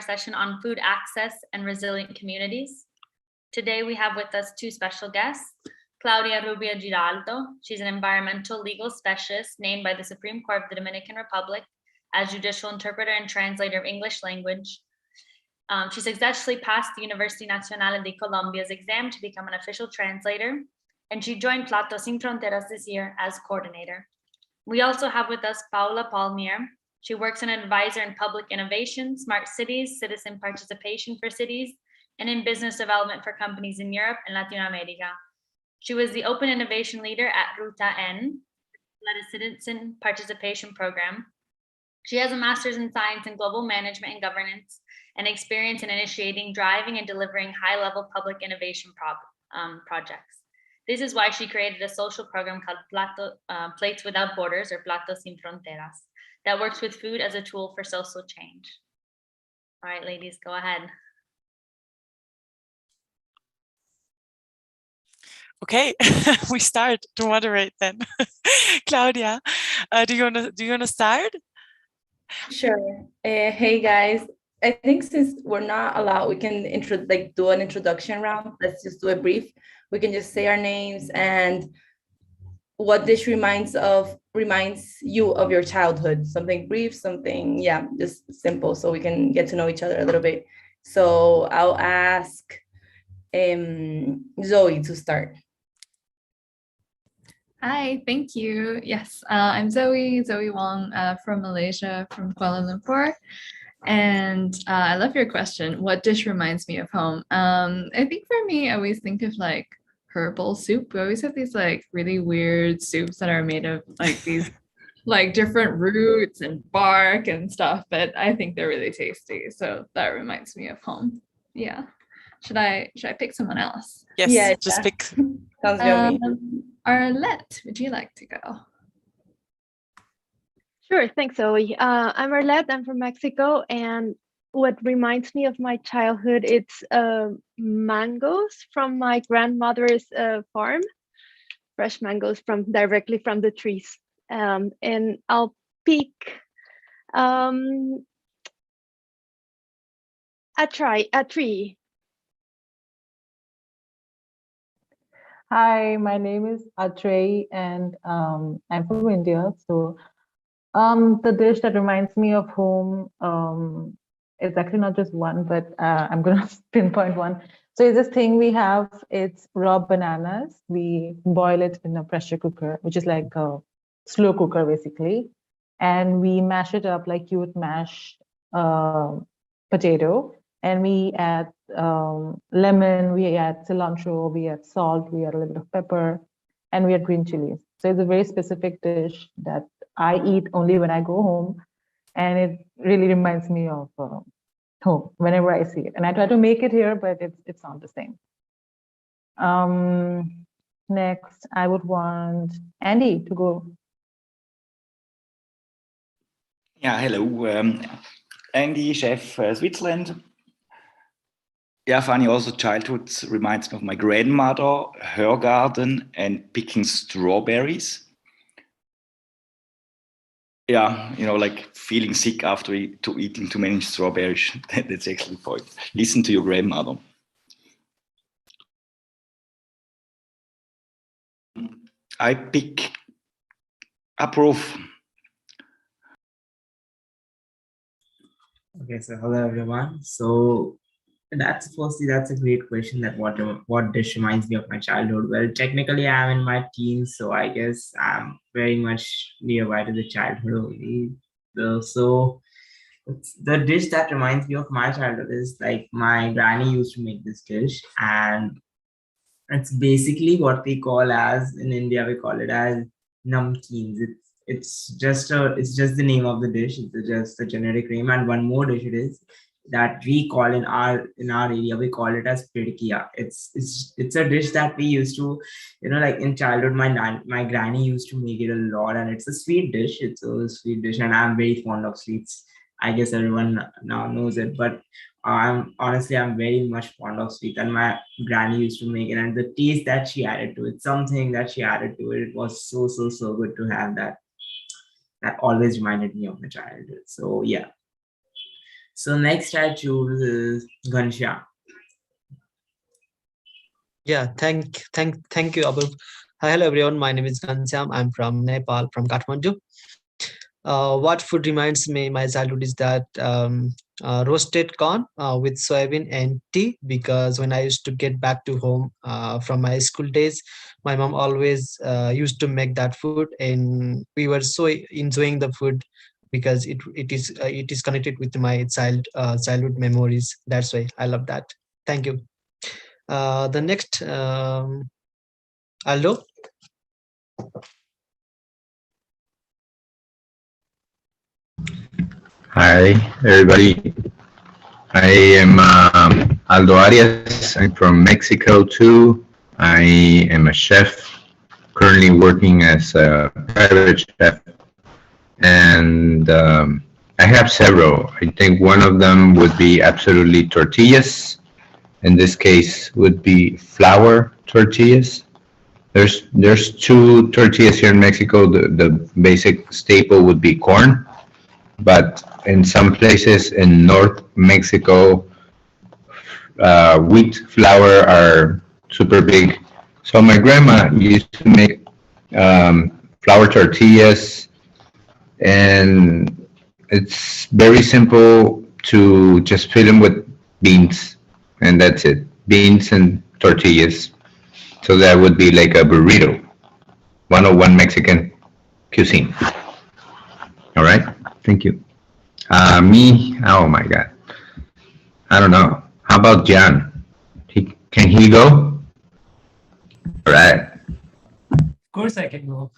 session on food access and resilient communities. Today we have with us two special guests, Claudia Rubio Giraldo. She's an environmental legal specialist named by the Supreme Court of the Dominican Republic as judicial interpreter and translator of English language. She successfully passed the University Nacional de Colombia's exam to become an official translator, and she joined Platos in Fronteras this year as coordinator. We also have with us Paola Pollmeier. She works as an advisor in public innovation, smart cities, citizen participation for cities, and in business development for companies in Europe and Latin America. She was the open innovation leader at Ruta N, led a citizen participation program. She has a master's in science and global management and governance and experience in initiating, driving, and delivering high-level public innovation projects. This is why she created a social program called Plates Without Borders, or Platos sin Fronteras, that works with food as a tool for social change. All right, ladies, go ahead. Okay, we start to moderate then. Claudia, do you wanna start? Sure. Hey guys, I think since we're not allowed, we can do an introduction round. Let's just do a brief. We can just say our names and what dish reminds you of your childhood. Something brief, something, yeah, just simple, so we can get to know each other a little bit. So I'll ask Zoe to start. Hi, thank you. Yes, I'm Zoe Wong from Malaysia, from Kuala Lumpur. And I love your question. What dish reminds me of home? I think for me, I always think of like herbal soup. We always have these like really weird soups that are made of like these like different roots and bark and stuff, but I think they're really tasty. So that reminds me of home. Yeah. Should I pick someone else? Yes, yeah, just pick. Sounds yummy. Arlette, would you like to go? Sure, thanks, Zoe. I'm Arlette, I'm from Mexico, and what reminds me of my childhood, it's mangoes from my grandmother's farm, fresh mangoes directly from the trees. And I'll pick a tree. Hi, my name is Atrey, and I'm from India. So the dish that reminds me of home is actually not just one, but I'm going to pinpoint one. So it's this thing we have, it's raw bananas. We boil it in a pressure cooker, which is like a slow cooker, basically. And we mash it up like you would mash potato. And we add lemon, we add cilantro, we add salt, we add a little bit of pepper, and we add green chilies. So it's a very specific dish that I eat only when I go home, and it really reminds me of home whenever I see it. And I try to make it here, but it's not the same. Next, I would want Andy to go. Yeah, hello. Andy, chef Switzerland. Yeah, funny, also childhood reminds me of my grandmother, her garden, and picking strawberries. Yeah, you know, like feeling sick after eating too many strawberries. That's actually the point. Listen to your grandmother. I pick approve. Okay, so hello everyone. So that's a great question, that what dish reminds me of my childhood. Well, technically I'm in my teens, so I guess I'm very much nearby to the childhood only. So the dish that reminds me of my childhood is like my granny used to make this dish, and it's basically what we call as, in India we call it as namkeens. It's just the name of the dish. It's just a generic name. And one more dish it is that we call in our area, we call it as pidkiya. It's a dish that we used to, you know, like in childhood, my granny used to make it a lot, and it's a sweet dish. It's a sweet dish, and I'm very fond of sweets. I guess everyone now knows it, but I'm very much fond of sweet, and my granny used to make it, and the taste that she added to it, something that she added to it, it was so good to have that. That always reminded me of my childhood. So yeah. So next I choose is Ghanshyam. Yeah, thank you, Abul. Hi, hello everyone. My name is Ghanshyam. I'm from Nepal, from Kathmandu. What food reminds me my childhood is that roasted corn with soybean and tea, because when I used to get back to home from my school days, my mom always used to make that food, and we were so enjoying the food because it is connected with my childhood memories. That's why I love that. Thank you. The next, Aldo. Hi, everybody. I am Aldo Arias. I'm from Mexico too. I am a chef, currently working as a private chef, and I have several. I think one of them would be absolutely tortillas. In this case, would be flour tortillas. There's two tortillas here in Mexico. The basic staple would be corn, but in some places in North Mexico, wheat flour are super big. So my grandma used to make flour tortillas, and it's very simple to just fill them with beans, and that's it. Beans and tortillas. So that would be like a burrito, 101 Mexican cuisine. All right, thank you. Me, oh my God. I don't know. How about John? Can he go? All right. Of course I can go.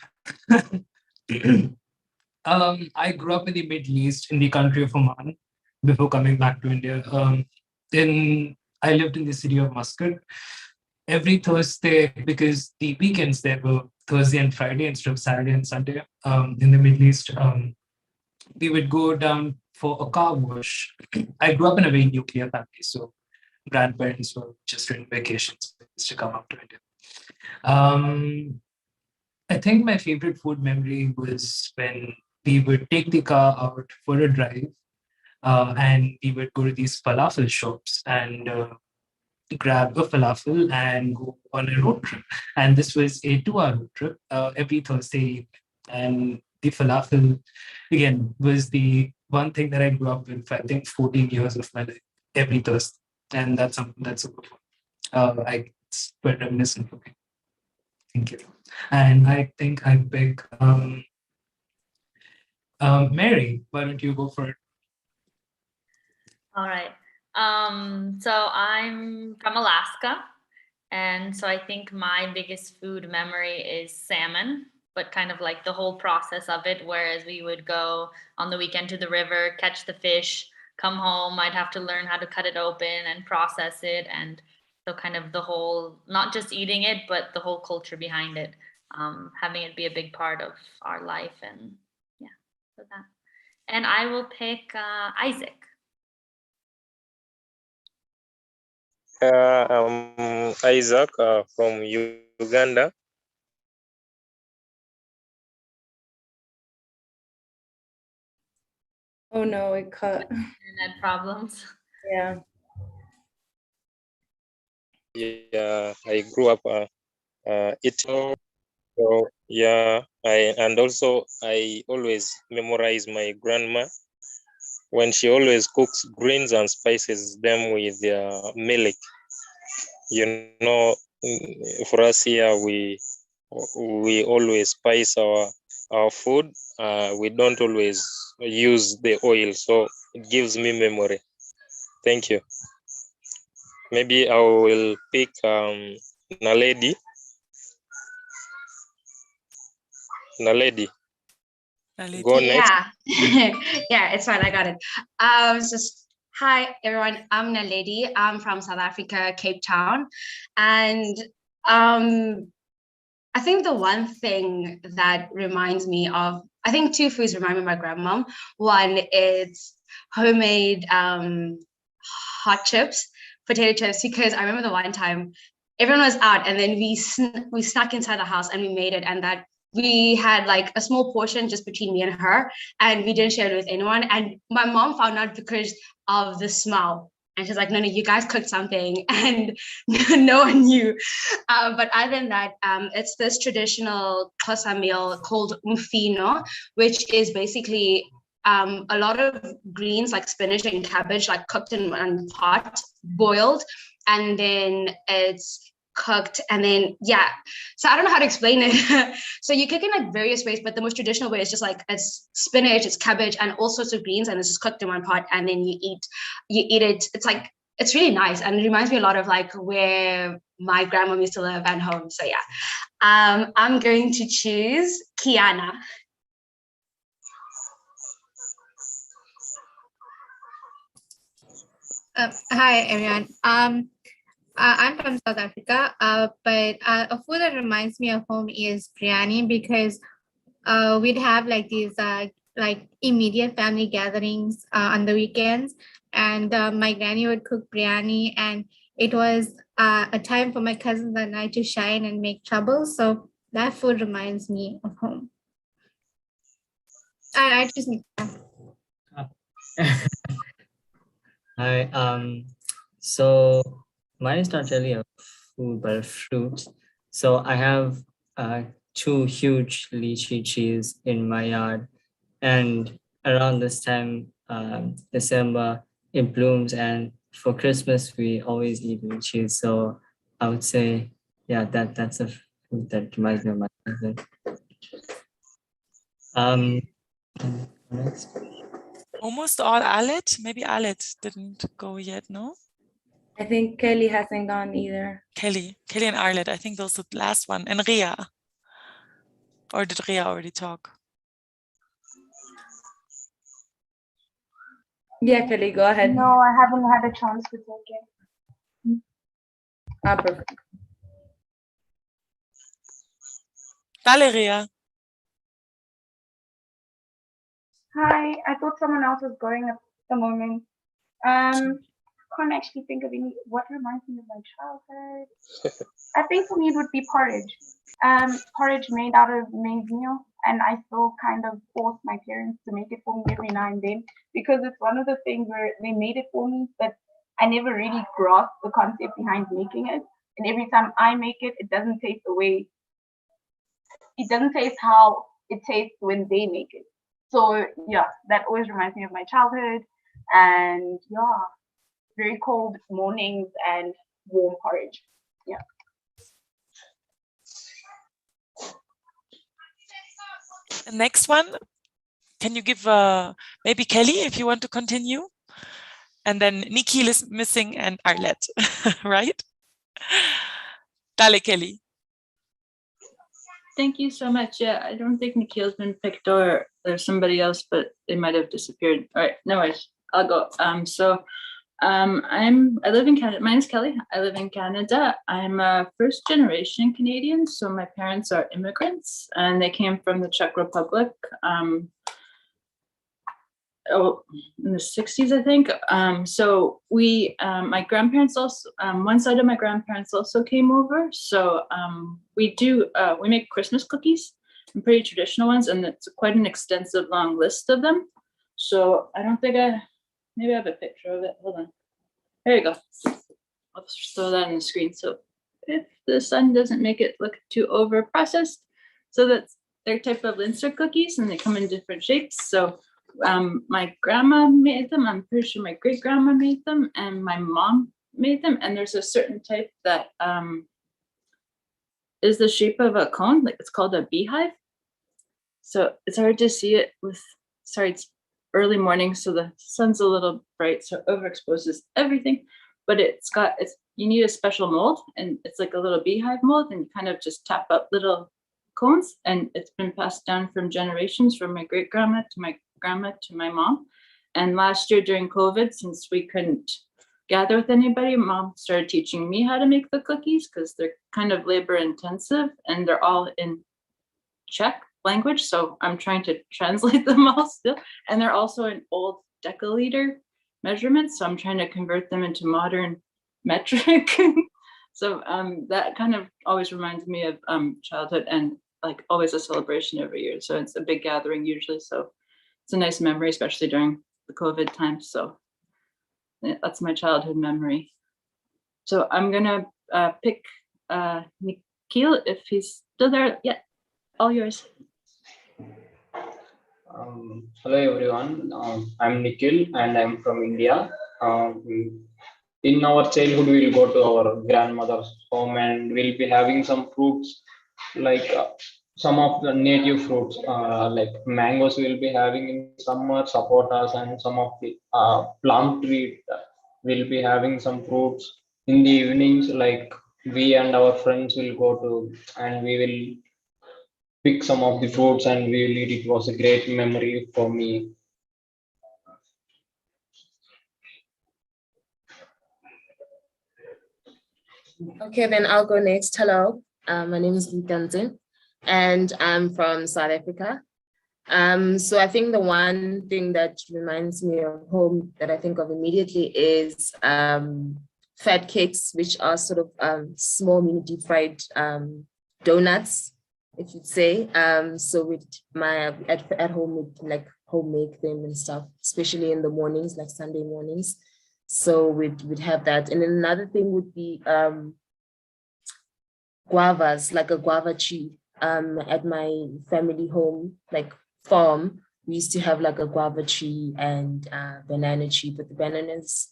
I grew up in the Middle East, in the country of Oman, before coming back to India. I lived in the city of Muscat. Every Thursday, because the weekends there were Thursday and Friday instead of Saturday and Sunday in the Middle East, we would go down for a car wash. I grew up in a very nuclear family, so grandparents were just during vacations to come up to India. I think my favorite food memory was when we would take the car out for a drive, and we would go to these falafel shops and grab a falafel and go on a road trip. And this was a 2-hour road trip every Thursday evening. And the falafel, again, was the one thing that I grew up with for, I think, 14 years of my life, every Thursday. And that's something that's super fun. It's quite reminiscent for me. Thank you. And I think I pick Mary. Why don't you go for it? All right. So I'm from Alaska. And so I think my biggest food memory is salmon, but kind of like the whole process of it. Whereas we would go on the weekend to the river, catch the fish, come home, I'd have to learn how to cut it open and process it. And so kind of the whole, not just eating it, but the whole culture behind it, having it be a big part of our life. And yeah, so that. And I will pick Isaac. I'm Isaac from Uganda. Oh no, it cut. Internet problems. Yeah. Yeah, I grew up eating. So yeah, I always memorize my grandma when she always cooks greens and spices them with milk. You know, for us here, we always spice our food. We don't always use the oil, so it gives me memory. Thank you. Maybe I will pick Naledi. Naledi. Go next. Yeah, yeah, it's fine. I got it. Hi everyone. I'm Naledi. I'm from South Africa, Cape Town, and I think the one thing that reminds me of, I think two foods remind me of my grandmom. One is homemade hot chips, potato chips, because I remember the one time everyone was out and then we snuck inside the house and we made it, and that we had like a small portion just between me and her, and we didn't share it with anyone. And my mom found out because of the smell. And she's like, no, you guys cooked something and no one knew. But other than that, it's this traditional Xhosa meal called umfino, which is basically a lot of greens like spinach and cabbage, like cooked in one pot, boiled, and then it's cooked, and then so I don't know how to explain it. So you cook in like various ways, but the most traditional way is just like it's spinach, it's cabbage, and all sorts of greens, and it's just cooked in one pot, and then you eat it. It's like, it's really nice, and it reminds me a lot of like where my grandma used to live and home. So I'm going to choose Kiana. Hi everyone. I'm from South Africa, but a food that reminds me of home is biryani, because we'd have like these like immediate family gatherings on the weekends, and my granny would cook biryani, and it was a time for my cousins and I to shine and make trouble. So that food reminds me of home. And I just Hi, so mine is not really a food but a fruit. So I have 2 huge lychee trees in my yard, and around this time, December, it blooms, and for Christmas we always eat lychees. So I would say, yeah, that's a food that reminds me of my childhood. Next. Almost all Alet. Maybe Alet didn't go yet, no? I think Kelly hasn't gone either. Kelly and Arlet. I think those are the last one. And Ria. Or did Ria already talk? Yeah, Kelly, go ahead. No, I haven't had a chance to talk yet. Perfect. Dale, Ria. Hi, I thought someone else was going at the moment. Can't actually think of any. What reminds me of my childhood? I think for me it would be porridge. Porridge made out of maize meal, and I still kind of force my parents to make it for me every now and then, because it's one of the things where they made it for me, but I never really grasped the concept behind making it. And every time I make it, it doesn't taste the way. It doesn't taste how it tastes when they make it. So yeah, that always reminds me of my childhood, and yeah, very cold mornings and warm porridge. Yeah. The next one, can you give maybe Kelly if you want to continue? And then Nikki is missing and Arlet, right? Dale, Kelly. Thank you so much. Yeah, I don't think Nikhil's been picked, or there's somebody else, but they might have disappeared. All right, no worries. I'll go. I live in Canada. My name's Kelly. I live in Canada. I'm a first generation Canadian. So my parents are immigrants and they came from the Czech Republic. In the 60s, I think. So we, my grandparents also, one side of my grandparents also came over. So we make Christmas cookies, and pretty traditional ones, and it's quite an extensive long list of them. So I don't think maybe I have a picture of it. Hold on. There you go. I'll just throw that on the screen. So if the sun doesn't make it look too over processed, so that's their type of Linzer cookies, and they come in different shapes. So my grandma made them. I'm pretty sure my great grandma made them, and my mom made them. And there's a certain type that is the shape of a cone, like it's called a beehive. So it's hard to see it with, sorry, it's early morning, so the sun's a little bright, so it overexposes everything. But you need a special mold, and it's like a little beehive mold, and you kind of just tap up little cones, and it's been passed down from generations, from my great grandma to my grandma to my mom. And last year during COVID, since we couldn't gather with anybody, mom started teaching me how to make the cookies, because they're kind of labor intensive and they're all in Czech language. So I'm trying to translate them all still. And they're also in old deciliter measurements. So I'm trying to convert them into modern metric. So that kind of always reminds me of childhood, and like always a celebration every year. So it's a big gathering usually. So it's a nice memory, especially during the COVID time. So that's my childhood memory. So I'm gonna pick Nikhil if he's still there. Yeah, all yours. Hello everyone, I'm Nikhil and I'm from India. In our childhood, we'll go to our grandmother's home and we'll be having some fruits like some of the native fruits like mangoes we'll be having in summer, sapotas, and some of the plum tree we'll be having some fruits in the evenings. Like we and our friends will go to and we will pick some of the fruits and we will eat. It was a great memory for me. Okay, then I'll go next. Hello, my name is Nkanze, and I'm from South Africa. So I think the one thing that reminds me of home that I think of immediately is fat cakes, which are sort of small mini deep fried donuts, if you'd say. So with my at home, we'd like home make them and stuff, especially in the mornings, like Sunday mornings. So we'd have that. And then another thing would be guavas, like a guava tree. At my family home, like farm, we used to have like a guava tree and banana tree, but the bananas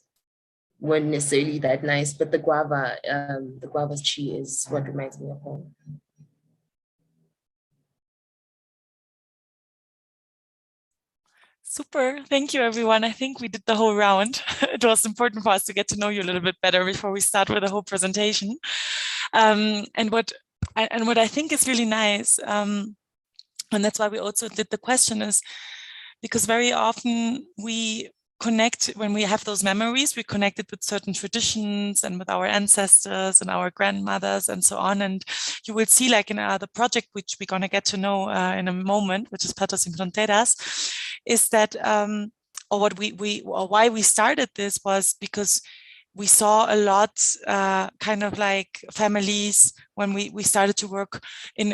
weren't necessarily that nice. But the guava tree is what reminds me of home. Super. Thank you, everyone. I think we did the whole round. It was important for us to get to know you a little bit better before we start with the whole presentation. And what I think is really nice, and that's why we also did the question, is because very often we connect, when we have those memories, we connect it with certain traditions and with our ancestors and our grandmothers and so on. And you will see, like in the project, which we're going to get to know in a moment, which is Platos in Fronteras, is that, or why we started this was because we saw a lot kind of like families when we started to work in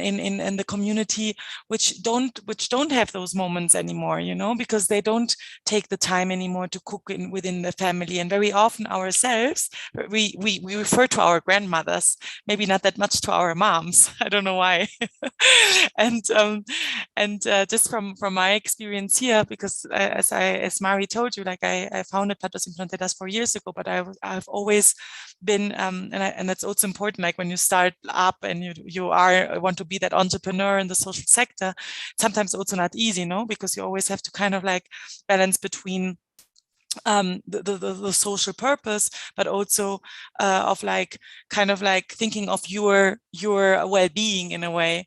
the community, which don't have those moments anymore, you know, because they don't take the time anymore to cook within the family. And very often ourselves, we refer to our grandmothers, maybe not that much to our moms. I don't know why. and just from my experience here, because as Mari told you, like I founded Platos in Fronteras 4 years ago, but I've always been, and that's also important, like when you start up and you want to be that entrepreneur in the social sector, sometimes also not easy, no, because you always have to kind of like balance between the social purpose, but also of like kind of like thinking of your well-being in a way.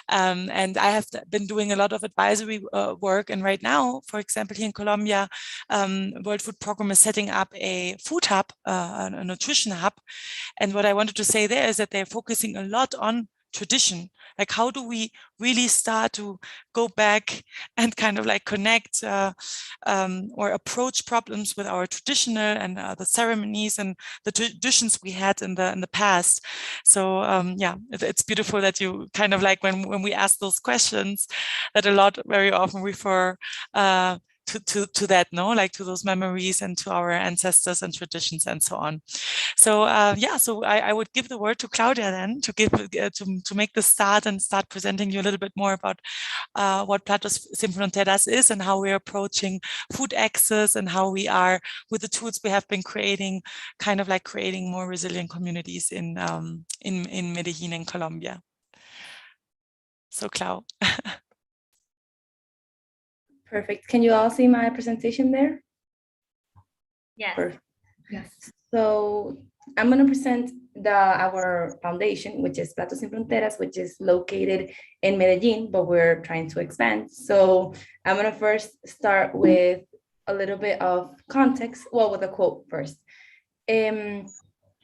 And I have been doing a lot of advisory work, and right now, for example, here in Colombia, World Food Program is setting up a food hub, a nutrition hub. And what I wanted to say there is that they're focusing a lot on tradition. Like, how do we really start to go back and kind of like connect or approach problems with our traditional and the ceremonies and the traditions we had in the past. So yeah, it's beautiful that you kind of like when we ask those questions, that a lot very often refer to that, no, like to those memories and to our ancestors and traditions and so on. So yeah, so I would give the word to Claudia then to give to make the start and start presenting you a little bit more about what Platos Sin Fronteras is and how we're approaching food access and how we are, with the tools we have been creating, kind of like creating more resilient communities in Medellin in Colombia. So Clau. Perfect. Can you all see my presentation there? Yes. Perfect. Yes. So I'm going to present our foundation, which is Platos Sin Fronteras, which is located in Medellin, but we're trying to expand. So I'm going to first start with a little bit of context, well, with a quote first.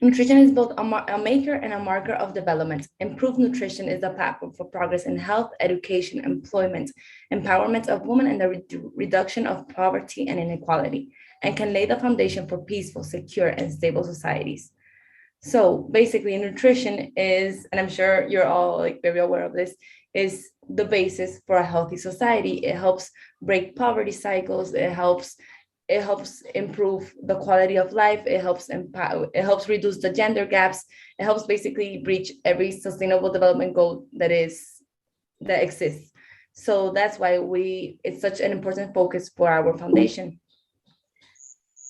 Nutrition is both a maker and a marker of development. Improved nutrition is the platform for progress in health, education, employment, empowerment of women, and the reduction of poverty and inequality, and can lay the foundation for peaceful, secure, and stable societies. So basically, nutrition is, and I'm sure you're all like very aware of this, is the basis for a healthy society. It helps break poverty cycles. It helps it helps improve the quality of life. It helps reduce the gender gaps. It helps basically reach every sustainable development goal that exists. So that's why it's such an important focus for our foundation.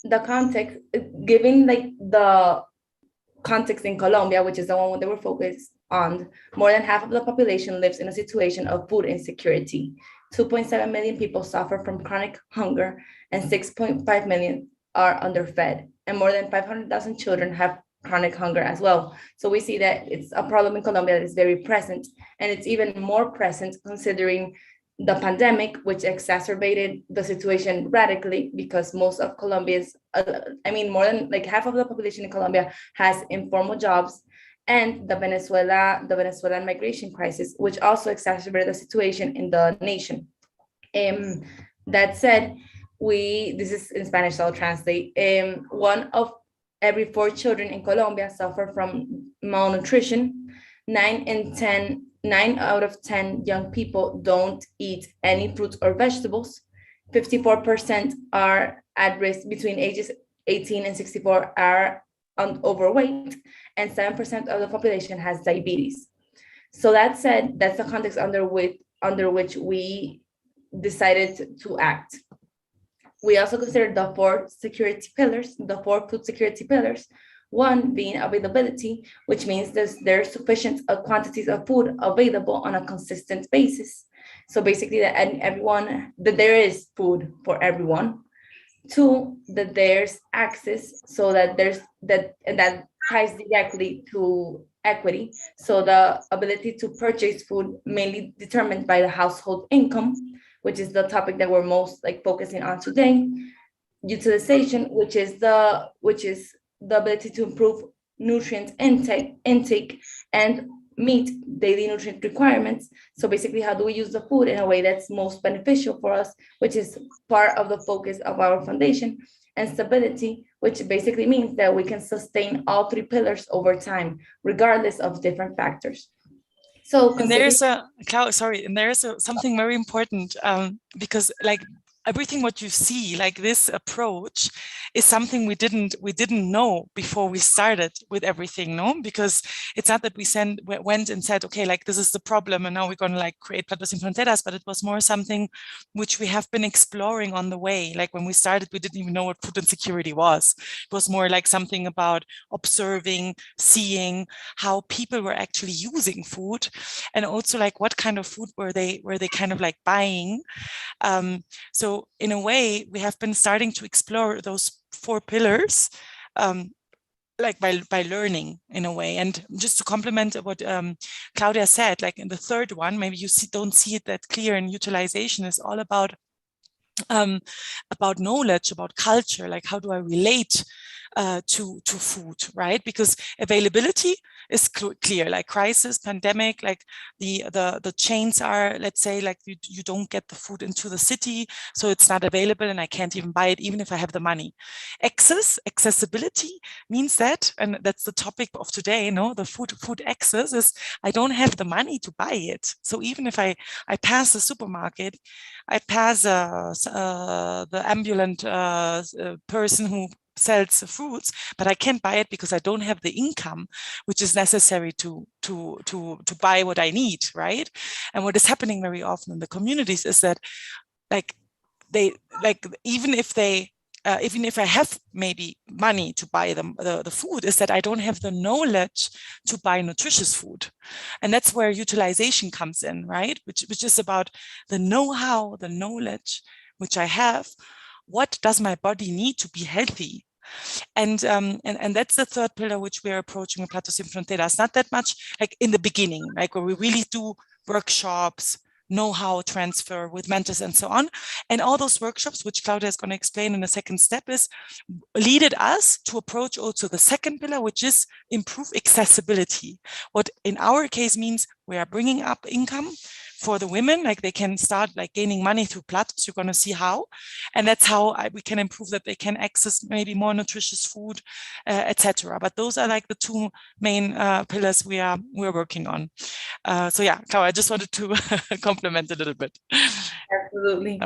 The context, given like the context in Colombia, which is the one that we're focused on, more than half of the population lives in a situation of food insecurity. 2.7 million people suffer from chronic hunger, and 6.5 million are underfed, and more than 500,000 children have chronic hunger as well. So we see that it's a problem in Colombia that is very present, and it's even more present considering the pandemic, which exacerbated the situation radically, because most of Colombia's, more than like half of the population in Colombia has informal jobs, and the Venezuelan migration crisis, which also exacerbated the situation in the nation. That said, this is in Spanish, so I'll translate. 1 of every 4 children in Colombia suffer from malnutrition. 9 out of 10 young people don't eat any fruits or vegetables. 54% are at risk between ages 18 and 64 are overweight, and 7% of the population has diabetes. So that said, that's the context under which we decided to act. We also considered the 4 security pillars, the 4 food security pillars. 1 being availability, which means there's sufficient quantities of food available on a consistent basis. So basically that there is food for everyone. 2, that there's access, so that that ties directly to equity. So the ability to purchase food mainly determined by the household income, which is the topic that we're most focusing on today. Utilization, which is the ability to improve nutrient intake and meet daily nutrient requirements. So basically, how do we use the food in a way that's most beneficial for us, which is part of the focus of our foundation. And stability, which basically means that we can sustain all 3 pillars over time, regardless of different factors. So and there's something very important, because everything what you see, like this approach, is something we didn't know before we started with everything, no? Because it's not that we went and said, okay, this is the problem, and now we're going to create Platos in Fronteras, but it was more something which we have been exploring on the way. When we started, we didn't even know what food insecurity was. It was more something about observing, seeing how people were actually using food, and also what kind of food were they kind of buying. So in a way, we have been starting to explore those 4 pillars, by learning in a way. And just to complement what Claudia said, in the 3rd one, maybe you don't see it that clear in utilization, is all about knowledge, about culture, how do I relate to food, right? Because availability is clear, crisis, pandemic, the chains are, let's say, you don't get the food into the city, so it's not available, and I can't even buy it, even if I have the money. Accessibility means that, and that's the topic of today, the food access is, I don't have the money to buy it. So even if I pass the supermarket, I pass the ambulant person who sells fruits, but I can't buy it because I don't have the income which is necessary to buy what I need, right? And what is happening very often in the communities is that even if I have maybe money to buy the food, is that I don't have the knowledge to buy nutritious food. And that's where utilization comes in, right? Which is about the know-how, the knowledge which I have. What does my body need to be healthy? And that's the 3rd pillar which we are approaching with Platos in Fronteras. Not that much in the beginning, where we really do workshops, know-how transfer with mentors and so on. And all those workshops, which Claudia is going to explain in the 2nd step, leaded us to approach also the 2nd pillar, which is improve accessibility. What in our case means we are bringing up income for the women, they can start gaining money through Platos. You're going to see how, and that's how we can improve that they can access maybe more nutritious food, etc. But those are the 2 main pillars we're working on. So yeah, Clau, I just wanted to compliment a little bit. Absolutely.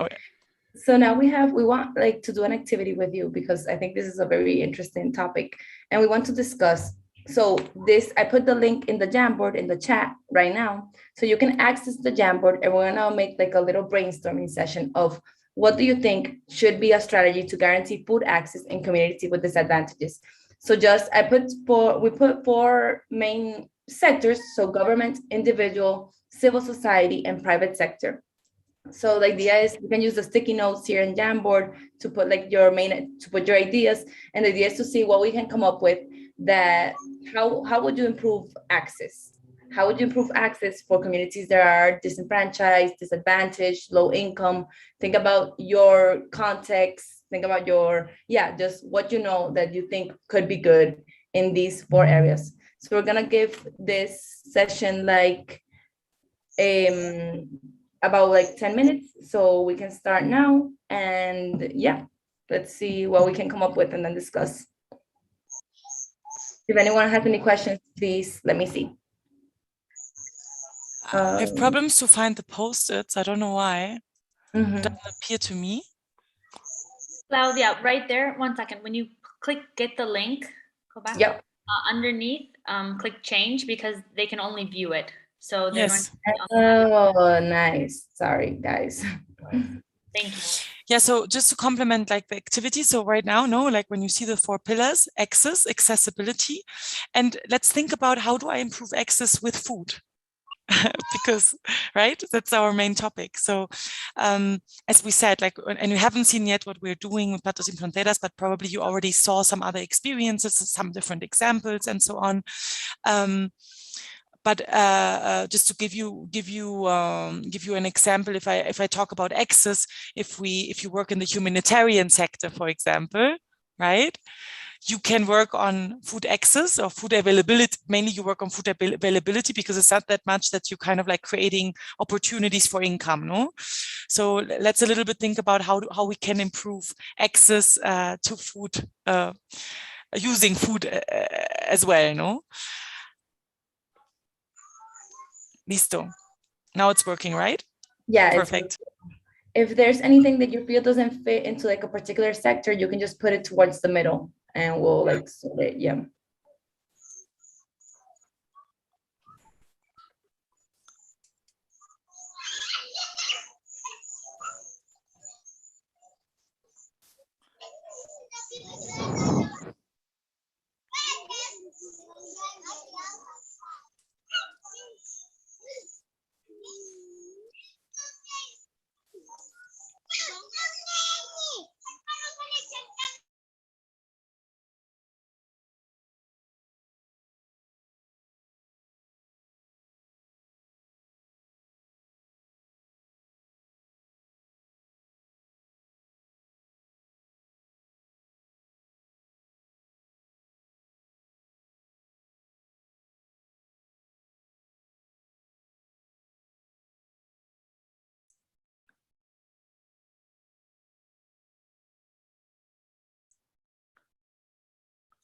So now we want like to do an activity with you because I think this is a very interesting topic and we want to discuss. So this, I put the link in the Jamboard in the chat right now. So you can access the Jamboard and we're gonna make like a little brainstorming session of what do you think should be a strategy to guarantee food access in community with disadvantages. So just, we put four main sectors. So government, individual, civil society, and private sector. So the idea is you can use the sticky notes here in Jamboard to put like your ideas, and the idea is to see what we can come up with that how would you improve access? How would you improve access for communities that are disenfranchised, disadvantaged, low income? Think about your context, think about your, just what you know that you think could be good in these four areas. So we're gonna give this session like about like 10 minutes, so we can start now, and let's see what we can come up with and then discuss. If anyone has any questions, please let me see. I have problems to find the post-its. I don't know why. It doesn't appear to me. Claudia, right there, 1 second. When you click get the link, go back. Yep. Underneath, click change because they can only view it. So they're Yes. Oh, nice. Sorry, guys. Thank you. Yeah, so just to complement like the activity. So right now, like when you see the 4 pillars, access, accessibility, and let's think about how do I improve access with food? Because, right, that's our main topic. So as we said, like, and you haven't seen yet what we're doing with Platos in Fronteras, but probably you already saw some other experiences, some different examples and so on. But just to give you an example, if I talk about access, if you work in the humanitarian sector, for example, right, you can work on food access or food availability. Mainly, you work on food availability because it's not that much that you kind of like creating opportunities for income, no? So let's a little bit think about how we can improve access to food using food as well, no? Listo. Now it's working, right? Yeah. Perfect. If there's anything that you feel doesn't fit into like a particular sector, you can just put it towards the middle and we'll like sort it. Yeah.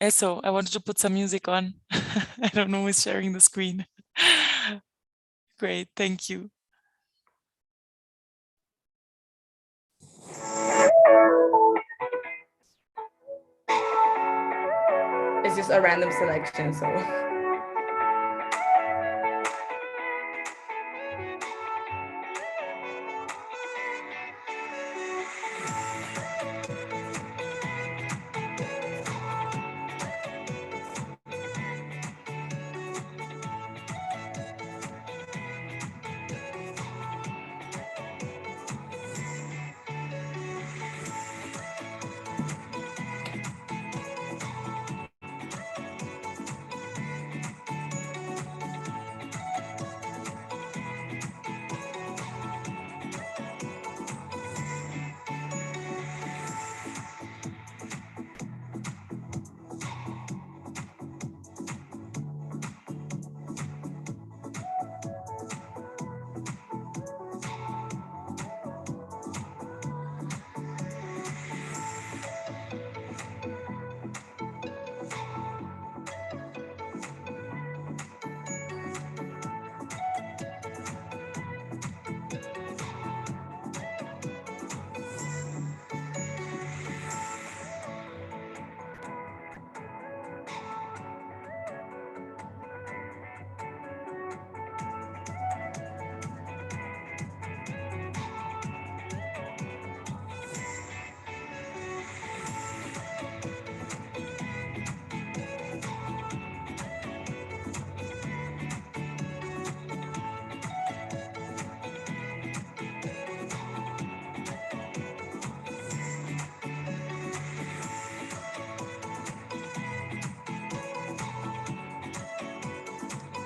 So I wanted to put some music on. I don't know who's sharing the screen. Great, thank you. It's just a random selection, so.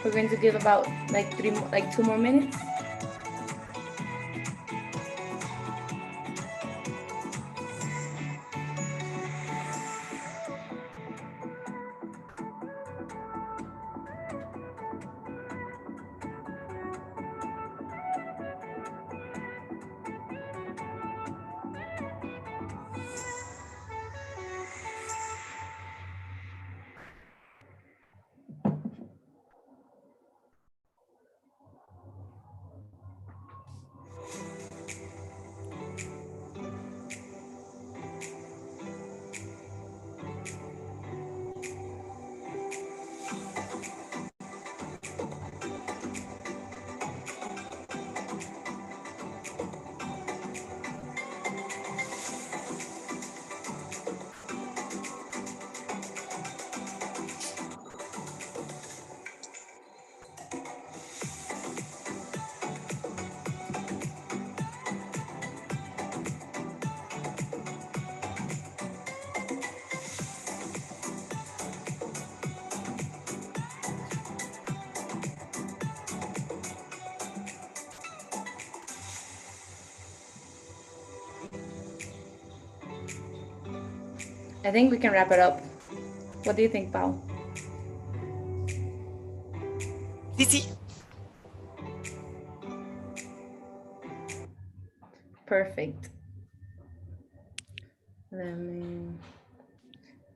We're going to give about like 2 more minutes. I think we can wrap it up. What do you think, Pao? Easy. Perfect.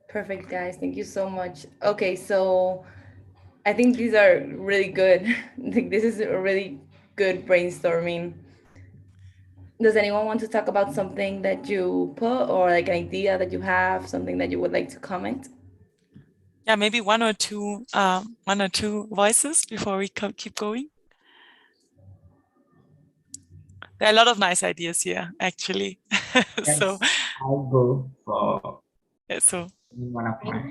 Perfect, guys. Thank you so much. Okay, so I think these are really good. I think this is a really good brainstorming. Does anyone want to talk about something that you put, or like an idea that you have, something that you would like to comment? Yeah, maybe one or two voices before we keep going. There are a lot of nice ideas here, actually. So I'll go for one of mine.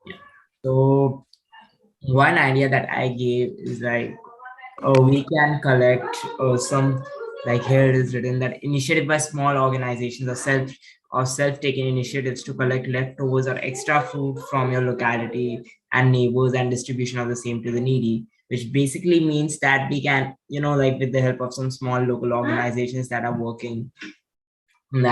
Yeah. So one idea that I gave is like, we can collect some, like here it is written that initiated by small organizations or self-taken initiatives to collect leftovers or extra food from your locality and neighbors and distribution of the same to the needy, which basically means that we can, like with the help of some small local organizations that are working in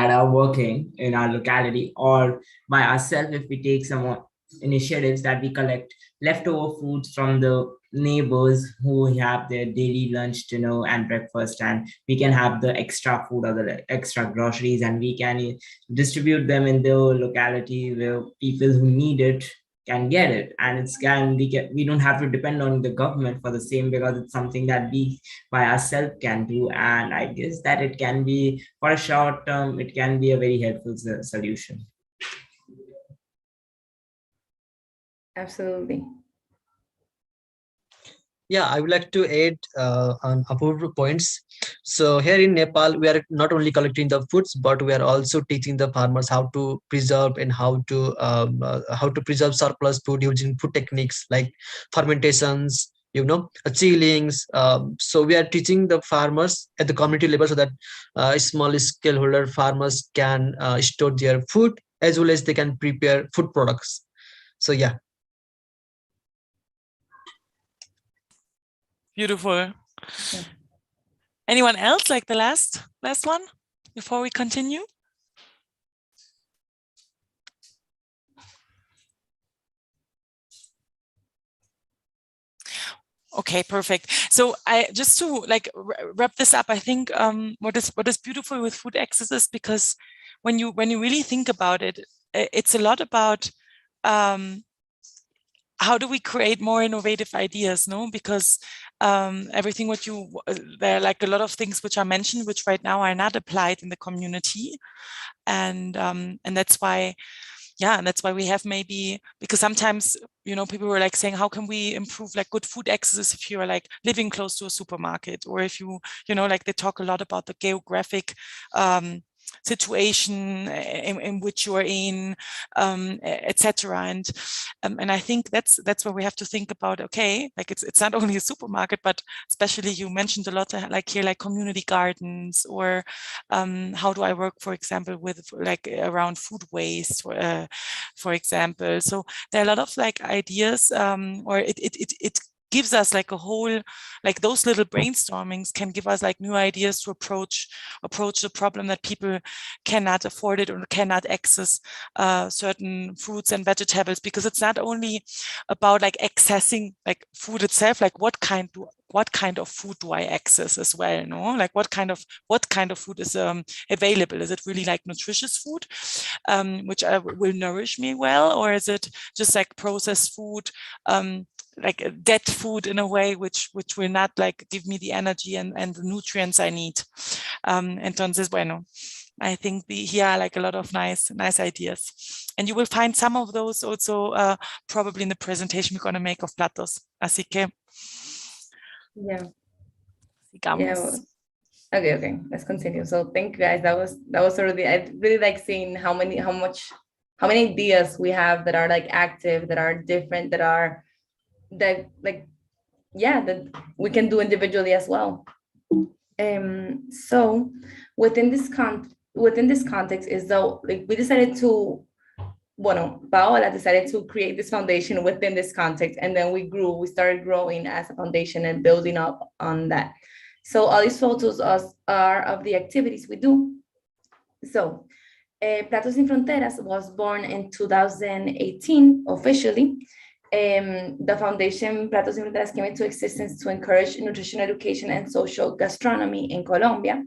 our locality, or by ourselves, if we take some initiatives that we collect leftover foods from the neighbors who have their daily lunch, dinner and breakfast, and we can have the extra food or the extra groceries, and we can distribute them in the locality where people who need it can get it, and we don't have to depend on the government for the same, because it's something that we by ourselves can do. And I guess that it can be, for a short term, it can be a very helpful solution. Absolutely. Yeah, I would like to add on Apurva points. So here in Nepal, we are not only collecting the foods, but we are also teaching the farmers how to preserve and how to preserve surplus food using food techniques like fermentations, chillings. So we are teaching the farmers at the community level so that small scaleholder farmers can store their food as well as they can prepare food products. So yeah. Beautiful. Yeah. Anyone else like the last one before we continue? Okay, perfect. So I just to like wrap this up, I think what is beautiful with food access is because when you really think about it, it's a lot about how do we create more innovative ideas, no? Because everything what there are like a lot of things which are mentioned, which right now are not applied in the community. And that's why, yeah, and that's why we have maybe, because sometimes, people were like saying, how can we improve like good food access if you are like living close to a supermarket, or if you like they talk a lot about the geographic situation in which you are in, etc. And I think that's where we have to think about, okay, like it's not only a supermarket, but especially you mentioned a lot like here, like community gardens, or how do I work, for example, with like around food waste, for example. So there are a lot of like ideas, or it gives us like a whole, like those little brainstormings can give us like new ideas to approach the problem that people cannot afford it or cannot access certain fruits and vegetables, because it's not only about like accessing like food itself, like what kind of food do I access as well, no? Like what kind of food is available? Is it really like nutritious food, which will nourish me well, or is it just like processed food, like dead food in a way, which will not like give me the energy and the nutrients I need? Entonces, bueno, I think here are like a lot of nice ideas, and you will find some of those also probably in the presentation we're going to make of Platos. Así que yeah. sigamos. Okay, let's continue. So thank you guys. That was really, I really like seeing how many ideas we have that are like active, that are different, that we can do individually as well. So within this context is though, like we decided to, Paola decided to create this foundation within this context, and then we started growing as a foundation and building up on that. So all these photos are of the activities we do. So Platos sin Fronteras was born in 2018 officially. The foundation Platos sin Fronteras came into existence to encourage nutrition education and social gastronomy in Colombia.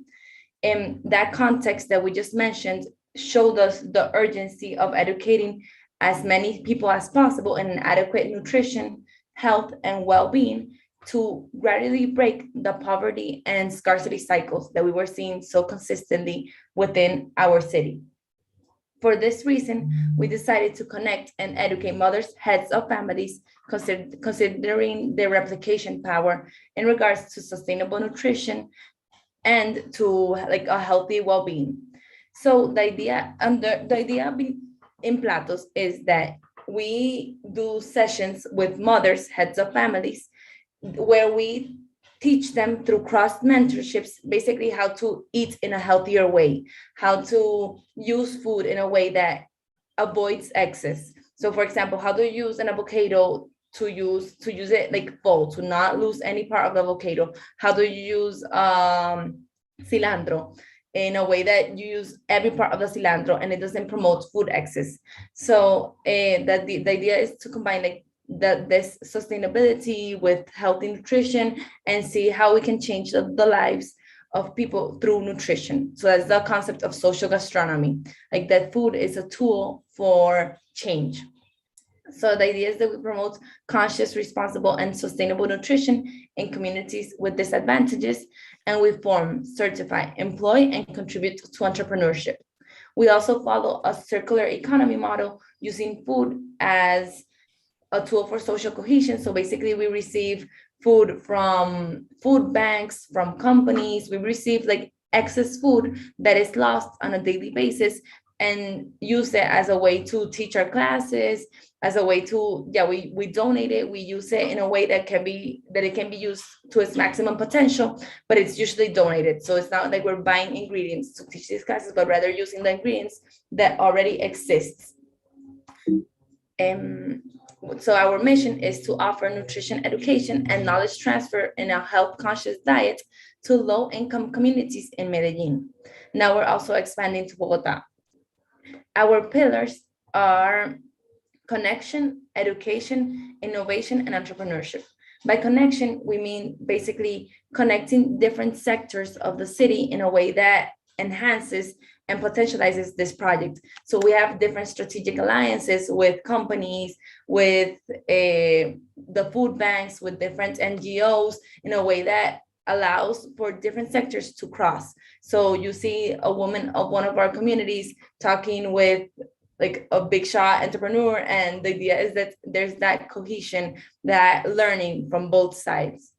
That context that we just mentioned showed us the urgency of educating as many people as possible in adequate nutrition, health, and well-being to gradually break the poverty and scarcity cycles that we were seeing so consistently within our city. For this reason, we decided to connect and educate mothers, heads of families, considering their replication power in regards to sustainable nutrition and to like a healthy well-being. So the idea in Platos is that we do sessions with mothers, heads of families, where we teach them through cross mentorships, basically how to eat in a healthier way, how to use food in a way that avoids excess. So for example, how to use an avocado to use it like full, to not lose any part of the avocado, how to use cilantro in a way that you use every part of the cilantro and it doesn't promote food excess. So that the idea is to combine like this sustainability with healthy nutrition and see how we can change the lives of people through nutrition. So that's the concept of social gastronomy, like that food is a tool for change. So the idea is that we promote conscious, responsible, and sustainable nutrition in communities with disadvantages, and we form, certify, employ, and contribute to entrepreneurship. We also follow a circular economy model using food as a tool for social cohesion. So basically we receive food from food banks, from companies, we receive like excess food that is lost on a daily basis and use it as a way to teach our classes, as a way to, we donate it, we use it in a way that it can be used to its maximum potential, but it's usually donated. So it's not like we're buying ingredients to teach these classes, but rather using the ingredients that already exist. So our mission is to offer nutrition education and knowledge transfer in a health-conscious diet to low-income communities in Medellin. Now we're also expanding to Bogota. Our pillars are connection, education, innovation, and entrepreneurship. By connection, we mean basically connecting different sectors of the city in a way that enhances and potentializes this project. So we have different strategic alliances with companies, with the food banks, with different NGOs in a way that allows for different sectors to cross. So you see a woman of one of our communities talking with like a big shot entrepreneur, and the idea is that there's that cohesion, that learning from both sides.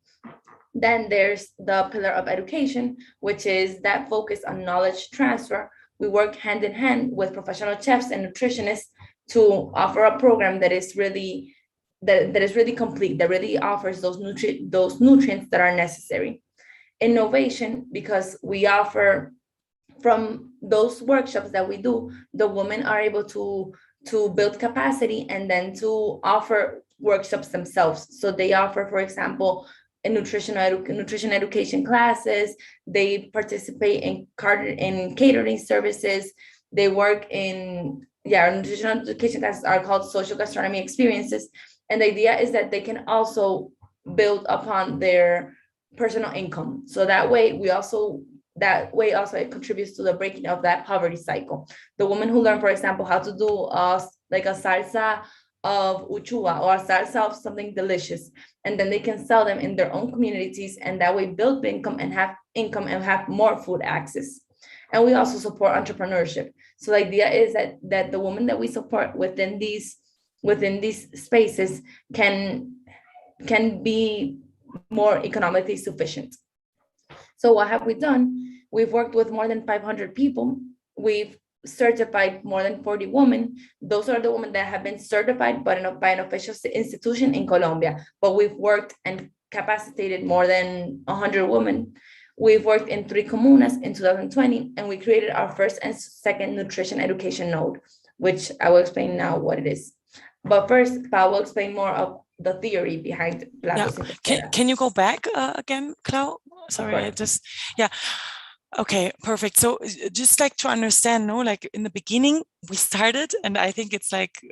Then there's the pillar of education, which is that focus on knowledge transfer. We work hand in hand with professional chefs and nutritionists to offer a program that is really complete, that really offers those nutrients that are necessary. Innovation, because we offer from those workshops that we do, the women are able to build capacity and then to offer workshops themselves. So they offer, for example, in nutrition education classes. They participate in catering services. They work in, nutritional education classes are called social gastronomy experiences. And the idea is that they can also build upon their personal income. So that way it contributes to the breaking of that poverty cycle. The women who learn, for example, how to do like a salsa of uchua or a salsa of something delicious, and then they can sell them in their own communities, and that way build income and have more food access. And we also support entrepreneurship. So the idea is that the women that we support within these spaces can be more economically sufficient. So what have we done? We've worked with more than 500 people. We've certified more than 40 women. Those are the women that have been certified by an official institution in Colombia. But we've worked and capacitated more than 100 women. We've worked in 3 comunas in 2020, and we created our first and second nutrition education node, which I will explain now what it is. But first, Paola will explain more of the theory behind Platos. Can you go back again, Clau? Sorry, okay, perfect. So just like to understand, like in the beginning we started, and I think it's like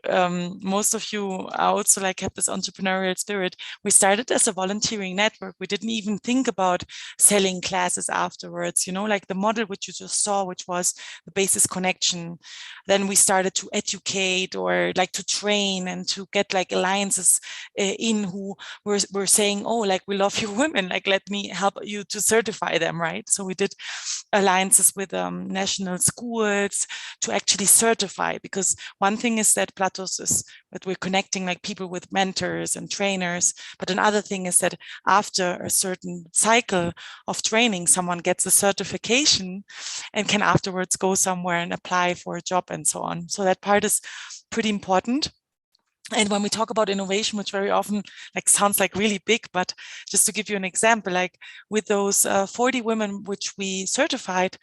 most of you are also like have this entrepreneurial spirit. We started as a volunteering network. We didn't even think about selling classes afterwards, like the model which you just saw, which was the basis connection. Then we started to educate or like to train and to get like alliances in who were saying, oh, like we love you women, like let me help you to certify them, right? So we did alliances with national schools to actually certify, because one thing is that Platos is that we're connecting like people with mentors and trainers, but another thing is that after a certain cycle of training, someone gets a certification and can afterwards go somewhere and apply for a job and so on. So that part is pretty important. And when we talk about innovation, which very often like sounds like really big, but just to give you an example, like with those 40 women which we certified,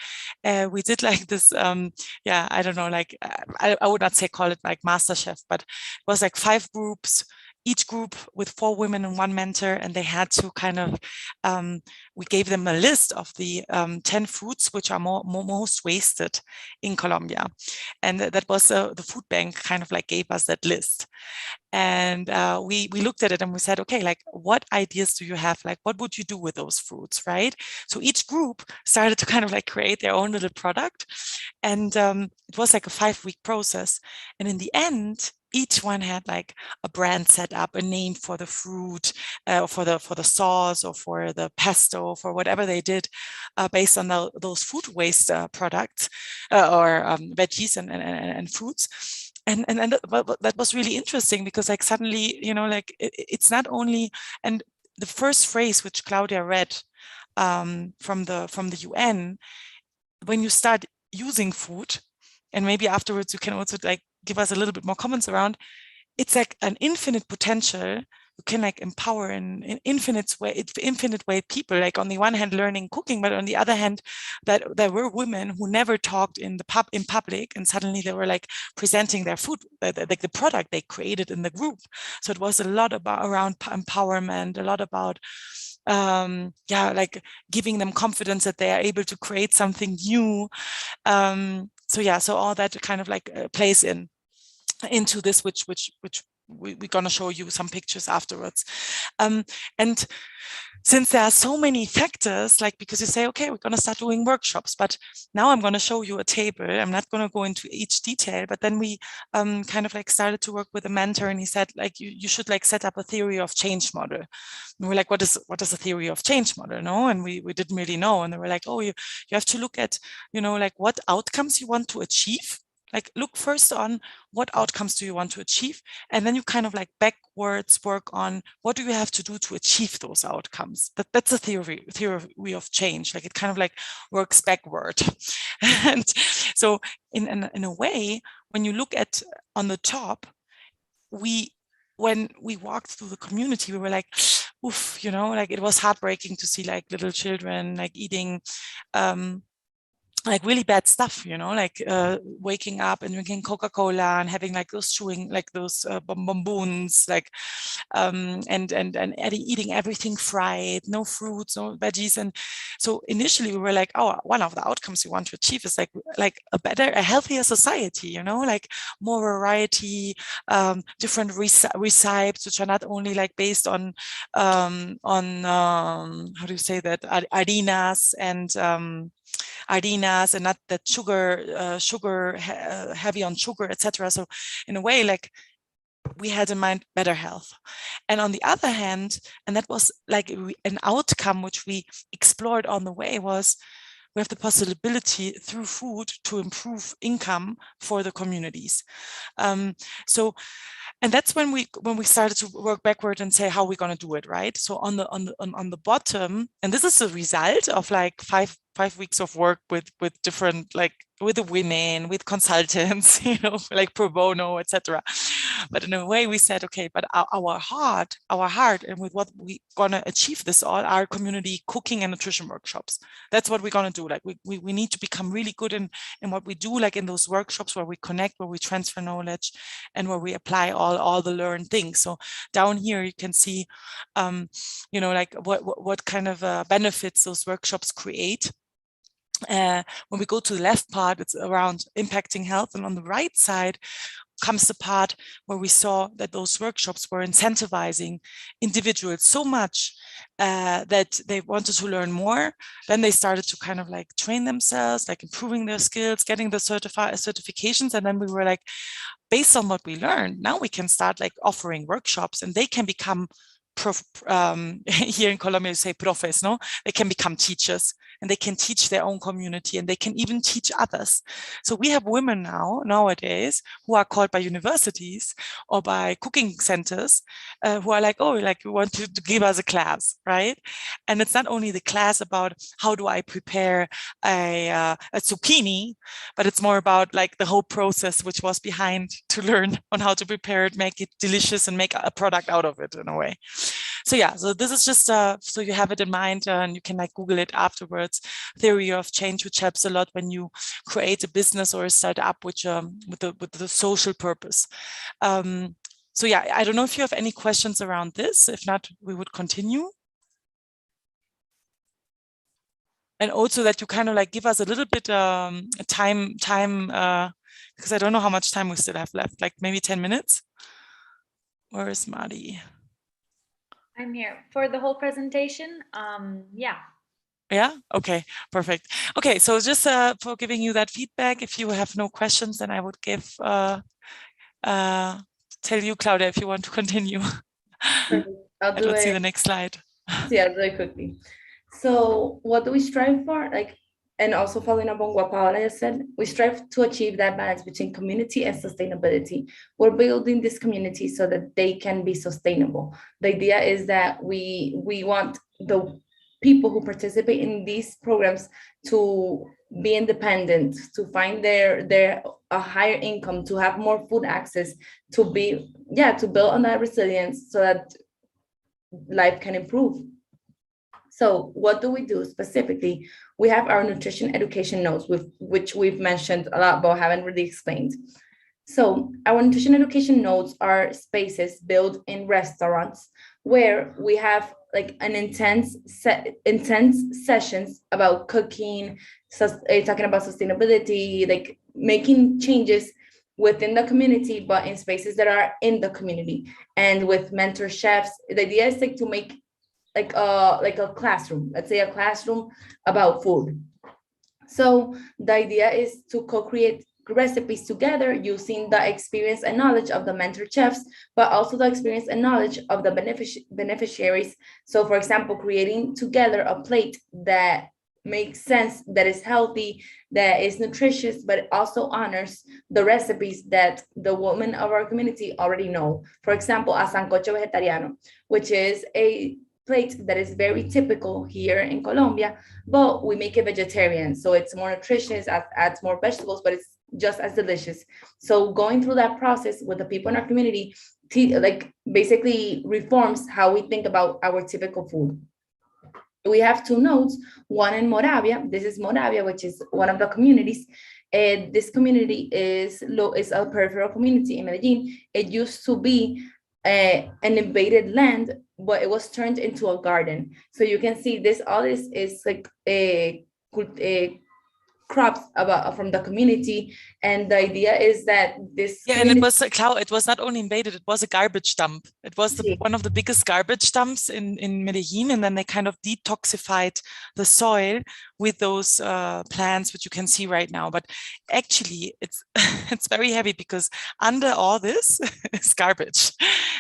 we did like this, I don't know, like I would not say call it like MasterChef, but it was like 5 groups, each group with 4 women and 1 mentor, and they had to kind of, we gave them a list of the 10 foods which are most wasted in Colombia. And that was the food bank kind of like gave us that list. And we looked at it and we said, okay, like what ideas do you have? Like, what would you do with those fruits, right? So each group started to kind of like create their own little product. And it was like a 5-week process. And in the end, each one had like a brand set up, a name for the fruit, for the sauce, or for the pesto, for whatever they did, based on those food waste products or veggies and fruits. And that was really interesting, because like suddenly, like it's not only, and the first phrase which Claudia read from the UN, when you start using food, and maybe afterwards you can also like give us a little bit more comments around, it's like an infinite potential. You can like empower in infinite way people, like on the one hand learning cooking, but on the other hand that there were women who never talked in public, and suddenly they were like presenting their food, like the product they created in the group. So it was a lot around empowerment, a lot about like giving them confidence that they are able to create something new. So all that kind of like plays into this, which we're going to show you some pictures afterwards. And since there are so many factors, like, because you say, okay, we're going to start doing workshops, but now I'm going to show you a table. I'm not going to go into each detail, but then we kind of like started to work with a mentor, and he said, like, you should like set up a theory of change model. And we're like, what is a theory of change model? No, and we didn't really know. And they were like, oh, you have to look at, like what outcomes you want to achieve. Like, look first on what outcomes do you want to achieve, and then you kind of like backwards work on what do you have to do to achieve those outcomes. That's a theory of change. Like, it kind of like works backward. And so in a way, when you look at on the top, when we walked through the community, we were like, oof, like it was heartbreaking to see like little children like eating like really bad stuff, you know, like waking up and drinking Coca-Cola and having like those chewing, like those bonbons, like and eating everything fried, no fruits, no veggies. And so initially we were like, oh, one of the outcomes we want to achieve is like a healthier society, you know, like more variety, different recipes, which are not only like based on how do you say that, harinas and not that sugar heavy on sugar, etc. So in a way, like we had in mind better health. And on the other hand, and that was like an outcome which we explored on the way, was we have the possibility through food to improve income for the communities. And that's when we started to work backward and say how we're going to do it, right? So on the bottom, and this is the result of like five weeks of work with different, like with the women, with consultants, you know, like pro bono, etc. But in a way we said, okay, but our heart, and with what we gonna achieve this all are community cooking and nutrition workshops. That's what we're gonna do. Like we need to become really good in what we do, like in those workshops where we connect, where we transfer knowledge, and where we apply all the learned things. So down here you can see, you know, like what kind of benefits those workshops create. When we go to the left part, it's around impacting health, and on the right side comes the part where we saw that those workshops were incentivizing individuals so much that they wanted to learn more. Then they started to kind of like train themselves, like improving their skills, getting the certifications. And then we were like, based on what we learned, now we can start like offering workshops, and they can become here in Colombia you say profes, no? They can become teachers, and they can teach their own community, and they can even teach others. So we have women nowadays who are called by universities or by cooking centers who are like, oh, like, you want to give us a class, right? And it's not only the class about how do I prepare a zucchini, but it's more about like the whole process which was behind to learn on how to prepare it, make it delicious, and make a product out of it in a way. So yeah, so this is just so you have it in mind, and you can like Google it afterwards. Theory of change, which helps a lot when you create a business or a startup which with the social purpose. So yeah, I don't know if you have any questions around this. If not, we would continue. And also that you kind of like give us a little bit time because I don't know how much time we still have left, like maybe 10 minutes. Where is Mari? I'm here for the whole presentation. Yeah. Yeah. Okay. Perfect. Okay. So just for giving you that feedback, if you have no questions, then I would give tell you, Claudia, if you want to continue. I'll do Let's it. see the next slide. Yeah, really quickly. So what do we strive for? Like, and also following up on what Paola has said, we strive to achieve that balance between community and sustainability. We're building this community so that they can be sustainable. The idea is that we want the people who participate in these programs to be independent, to find their a higher income, to have more food access, to build on that resilience so that life can improve. So what do we do specifically? We have our nutrition education notes, which we've mentioned a lot, but haven't really explained. So our nutrition education notes are spaces built in restaurants where we have like an intense sessions about cooking, talking about sustainability, like making changes within the community, but in spaces that are in the community, and with mentor chefs. The idea is like to make like a classroom, let's say a classroom about food. So the idea is to co-create recipes together using the experience and knowledge of the mentor chefs, but also the experience and knowledge of the beneficiaries. So for example, creating together a plate that makes sense, that is healthy, that is nutritious, but also honors the recipes that the women of our community already know. For example, a sancocho vegetariano, which is a plate that is very typical here in Colombia, but we make it vegetarian. So it's more nutritious, adds more vegetables, but it's just as delicious. So going through that process with the people in our community, like basically reforms how we think about our typical food. we have two nodes, one in Moravia. This is Moravia, which is one of the communities. This community is a peripheral community in Medellin. It used to be an invaded land, but it was turned into a garden. So you can see this, all this is like a crops from the community, and the idea is that this and it was it was not only invaded, it was a garbage dump. It was one of the biggest garbage dumps in Medellin, and then they kind of detoxified the soil with those plants, which you can see right now. But actually, it's it's very heavy because under all this is garbage,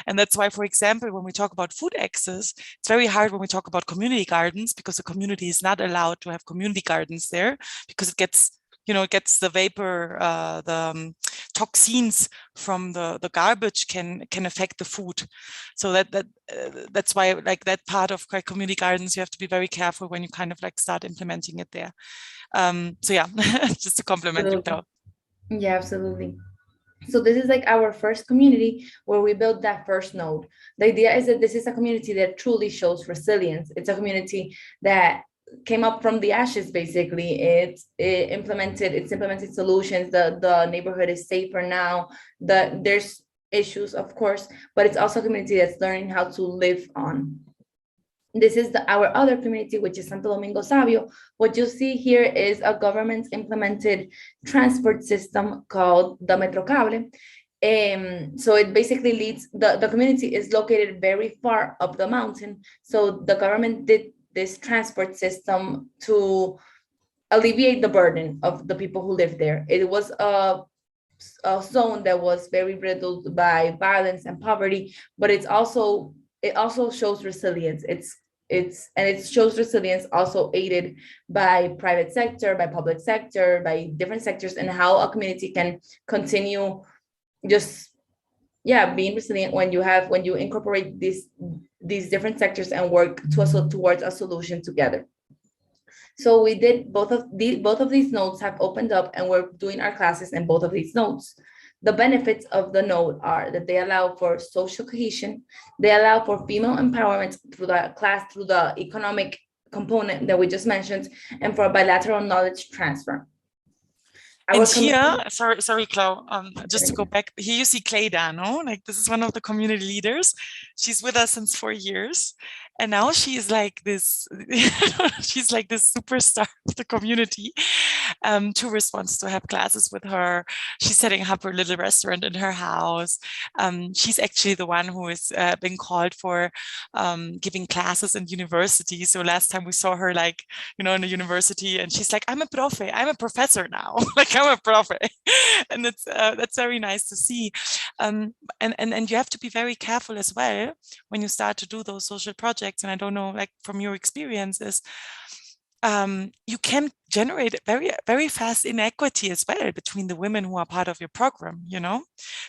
and that's why, for example, when we talk about food access, it's very hard when we talk about community gardens, because the community is not allowed to have community gardens there, because it gets, it gets the vapor, toxins from the garbage can affect the food. So that's why, like, that part of community gardens, you have to be very careful when you kind of like start implementing it there. So yeah, just to compliment you, Clau. Yeah, absolutely. So this is like our first community where we built that first node. The idea is that this is a community that truly shows resilience. It's a community that came up from the ashes, basically. It's implemented solutions. The neighborhood is safer now. There's issues, of course, but it's also a community that's learning how to live on. This is our other community, which is Santo Domingo Sabio. What you see here is a government implemented transport system called the Metrocable. So it basically leads, the community is located very far up the mountain. So the government did this transport system to alleviate the burden of the people who live there. It was a zone that was very riddled by violence and poverty, but it also shows resilience. It shows resilience also aided by private sector, by public sector, by different sectors, and how a community can continue just being resilient when you incorporate these different sectors and work towards a solution together. So we did both of these nodes have opened up, and we're doing our classes in both of these nodes. The benefits of the node are that they allow for social cohesion, they allow for female empowerment through the economic component that we just mentioned, and for bilateral knowledge transfer. And here, sorry, Clau, just to go back, here you see Clayda, no? Like, this is one of the community leaders. She's with us since 4 years. And now she is like this, she's like this superstar of the community. Tourist wants to have classes with her. She's setting up her little restaurant in her house. She's actually the one who has been called for giving classes in university. So last time we saw her, like, in the university, and she's like, I'm a professor now. Like, I'm a prophet. And that's very nice to see. And you have to be very careful as well when you start to do those social projects. And I don't know, like, from your experiences, you can generate very, very fast inequity as well between the women who are part of your program,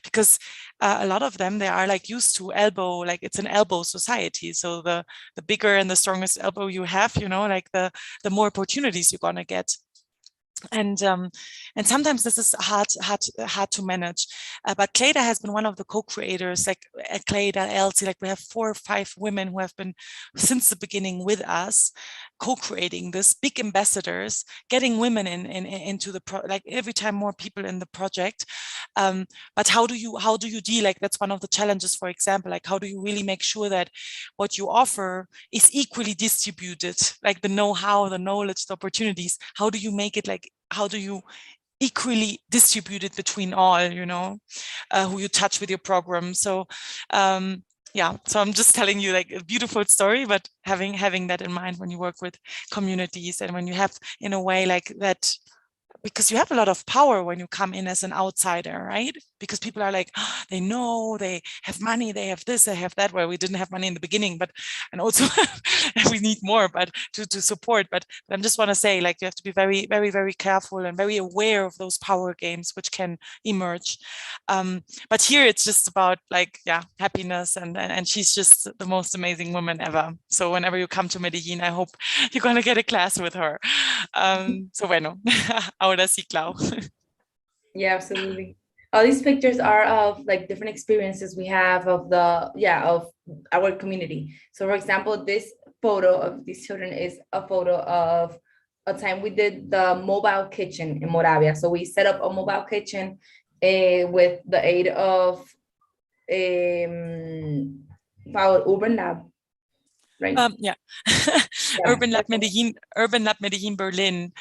because a lot of them, they are like used to like it's an elbow society. So the bigger and the strongest elbow you have, like the more opportunities you're gonna get. And sometimes this is hard to manage. But Clayda has been one of the co-creators, like Clayda, Elsie, like we have 4 or 5 women who have been since the beginning with us, co-creating this, big ambassadors, getting women into the like every time more people in the project. But how do you deal? Like, that's one of the challenges, for example, like how do you really make sure that what you offer is equally distributed, like the know-how, the knowledge, the opportunities? How do you make it, like, how do you equally distribute it between all, who you touch with your program? So yeah, so I'm just telling you, like, a beautiful story, but having that in mind when you work with communities, and when you have, in a way, like that, because you have a lot of power when you come in as an outsider, right? Because people are like, oh, they know, they have money, they have this, they have that. Well, we didn't have money in the beginning, and also we need more, but to support. But I just want to say, like, you have to be very, very, very careful and very aware of those power games which can emerge. But here it's just about, like, happiness, and she's just the most amazing woman ever. So whenever you come to Medellin, I hope you're gonna get a class with her. So bueno. Ahora sí, Clau. Yeah, absolutely. All these pictures are of, like, different experiences we have of our community. So, for example, this photo of these children is a photo of a time we did the mobile kitchen in Moravia. So we set up a mobile kitchen with the aid of Urban Lab, right? Yeah. Yeah. Urban Lab Medellin Berlin.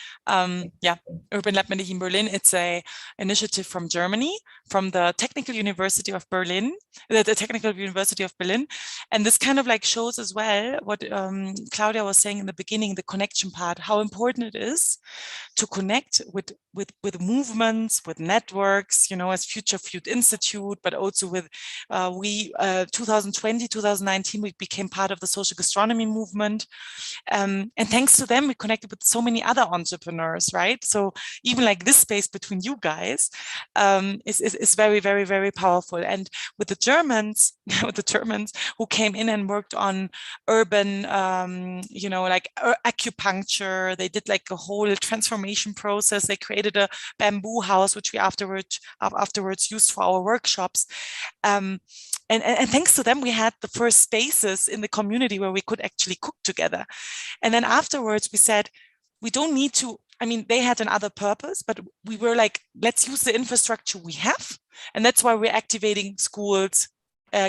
Yeah, Urban Lab Medellin Berlin. It's a initiative from Germany, from the Technical University of Berlin, the Technical University of Berlin. And this kind of like shows as well what Claudia was saying in the beginning, the connection part, how important it is to connect with movements, with networks, you know, as Future Food Institute, but also with 2020, 2019, we became part of the social gastronomy movement. And thanks to them, we connected with so many other entrepreneurs, right? So even like this space between you guys is very, very, very powerful. And with the Germans, who came in and worked on urban, you know, like acupuncture, they did like a whole transformation process. They created a bamboo house, which we afterwards used for our workshops. And thanks to them, we had the first spaces in the community where we could actually cook together. And then afterwards, we said, we don't need to, I mean, they had another purpose, but we were like, let's use the infrastructure we have. And that's why we're activating schools,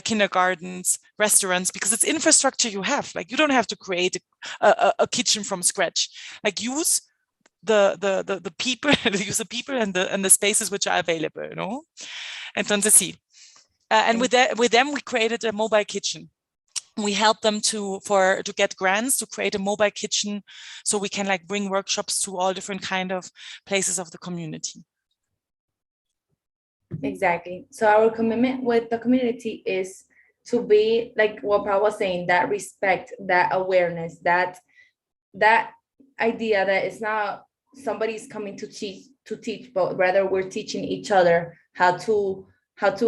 kindergartens, restaurants, because it's infrastructure you have. Like, you don't have to create a kitchen from scratch. Like, use the people, use the people and the spaces which are available, you know? Entonces, sí. And with them, we created a mobile kitchen. We help them to get grants to create a mobile kitchen, so we can like bring workshops to all different kind of places of the community. Exactly. So our commitment with the community is to be like what Paola was saying, that respect, that awareness, that idea that it's not somebody's coming to teach, but rather we're teaching each other how to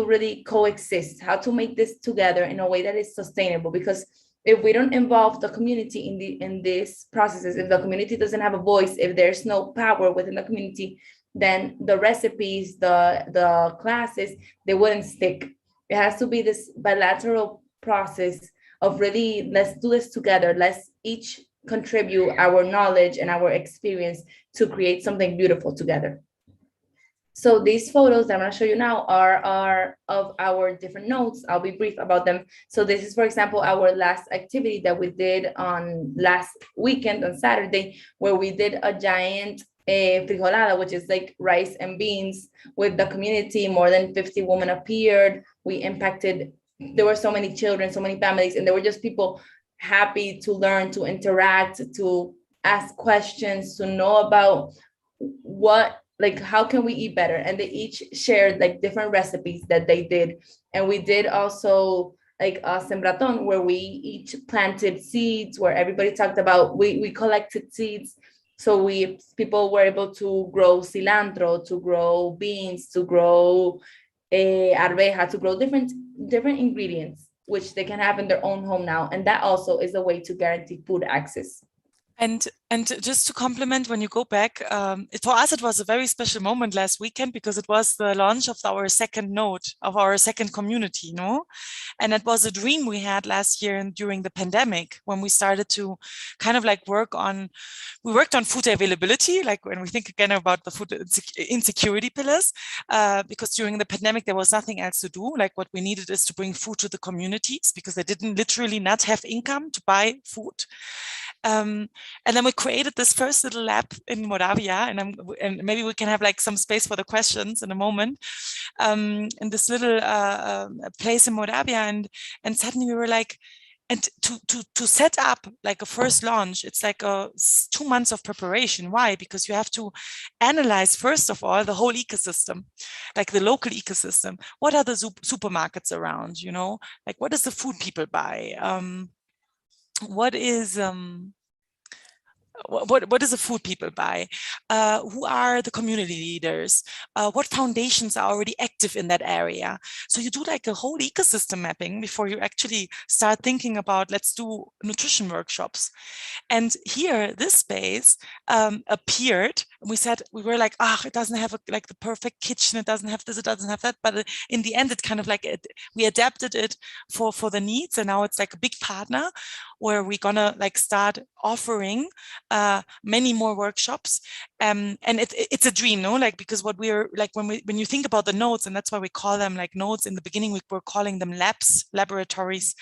really coexist, how to make this together in a way that is sustainable. Because if we don't involve the community in these processes, if the community doesn't have a voice, if there's no power within the community, then the recipes, the classes, they wouldn't stick. It has to be this bilateral process of really, let's do this together. Let's each contribute our knowledge and our experience to create something beautiful together. So these photos that I'm going to show you now are of our different notes. I'll be brief about them. So this is, for example, our last activity that we did on last weekend on Saturday, where we did a giant frijolada, which is like rice and beans with the community. More than 50 women appeared. We impacted, there were so many children, so many families, and there were just people happy to learn, to interact, to ask questions, to know about how can we eat better. And they each shared like different recipes that they did. And we did also like a sembraton, where we each planted seeds, where everybody talked about, we collected seeds. So people were able to grow cilantro, to grow beans, to grow arveja, to grow different ingredients, which they can have in their own home now. And that also is a way to guarantee food access. And just to complement, when you go back, for us, it was a very special moment last weekend, because it was the launch of our second node, of our second community, And it was a dream we had last year and during the pandemic, when we started to kind of like worked on food availability, like when we think again about the food insecurity pillars, because during the pandemic, there was nothing else to do. Like, what we needed is to bring food to the communities, because they didn't literally not have income to buy food. And then we created this first little lab in Moravia, and maybe we can have like some space for the questions in a moment, in this little place in Moravia, and suddenly we were like, and to set up like a first launch, it's like 2 months of preparation. Why? Because you have to analyze, first of all, the whole ecosystem, like the local ecosystem. What are the supermarkets around, like what is the food people buy? what is the food people buy? Who are the community leaders? What foundations are already active in that area? So you do like a whole ecosystem mapping before you actually start thinking about, let's do nutrition workshops. And here, this space appeared. And we were like, it doesn't have like the perfect kitchen. It doesn't have this, it doesn't have that. But in the end, it kind of like we adapted it for the needs. And now it's like a big partner where we're gonna like start offering many more workshops. And it's a dream, no? Like, because what we're like, when you think about the nodes, and that's why we call them like nodes. In the beginning, we were calling them laboratories.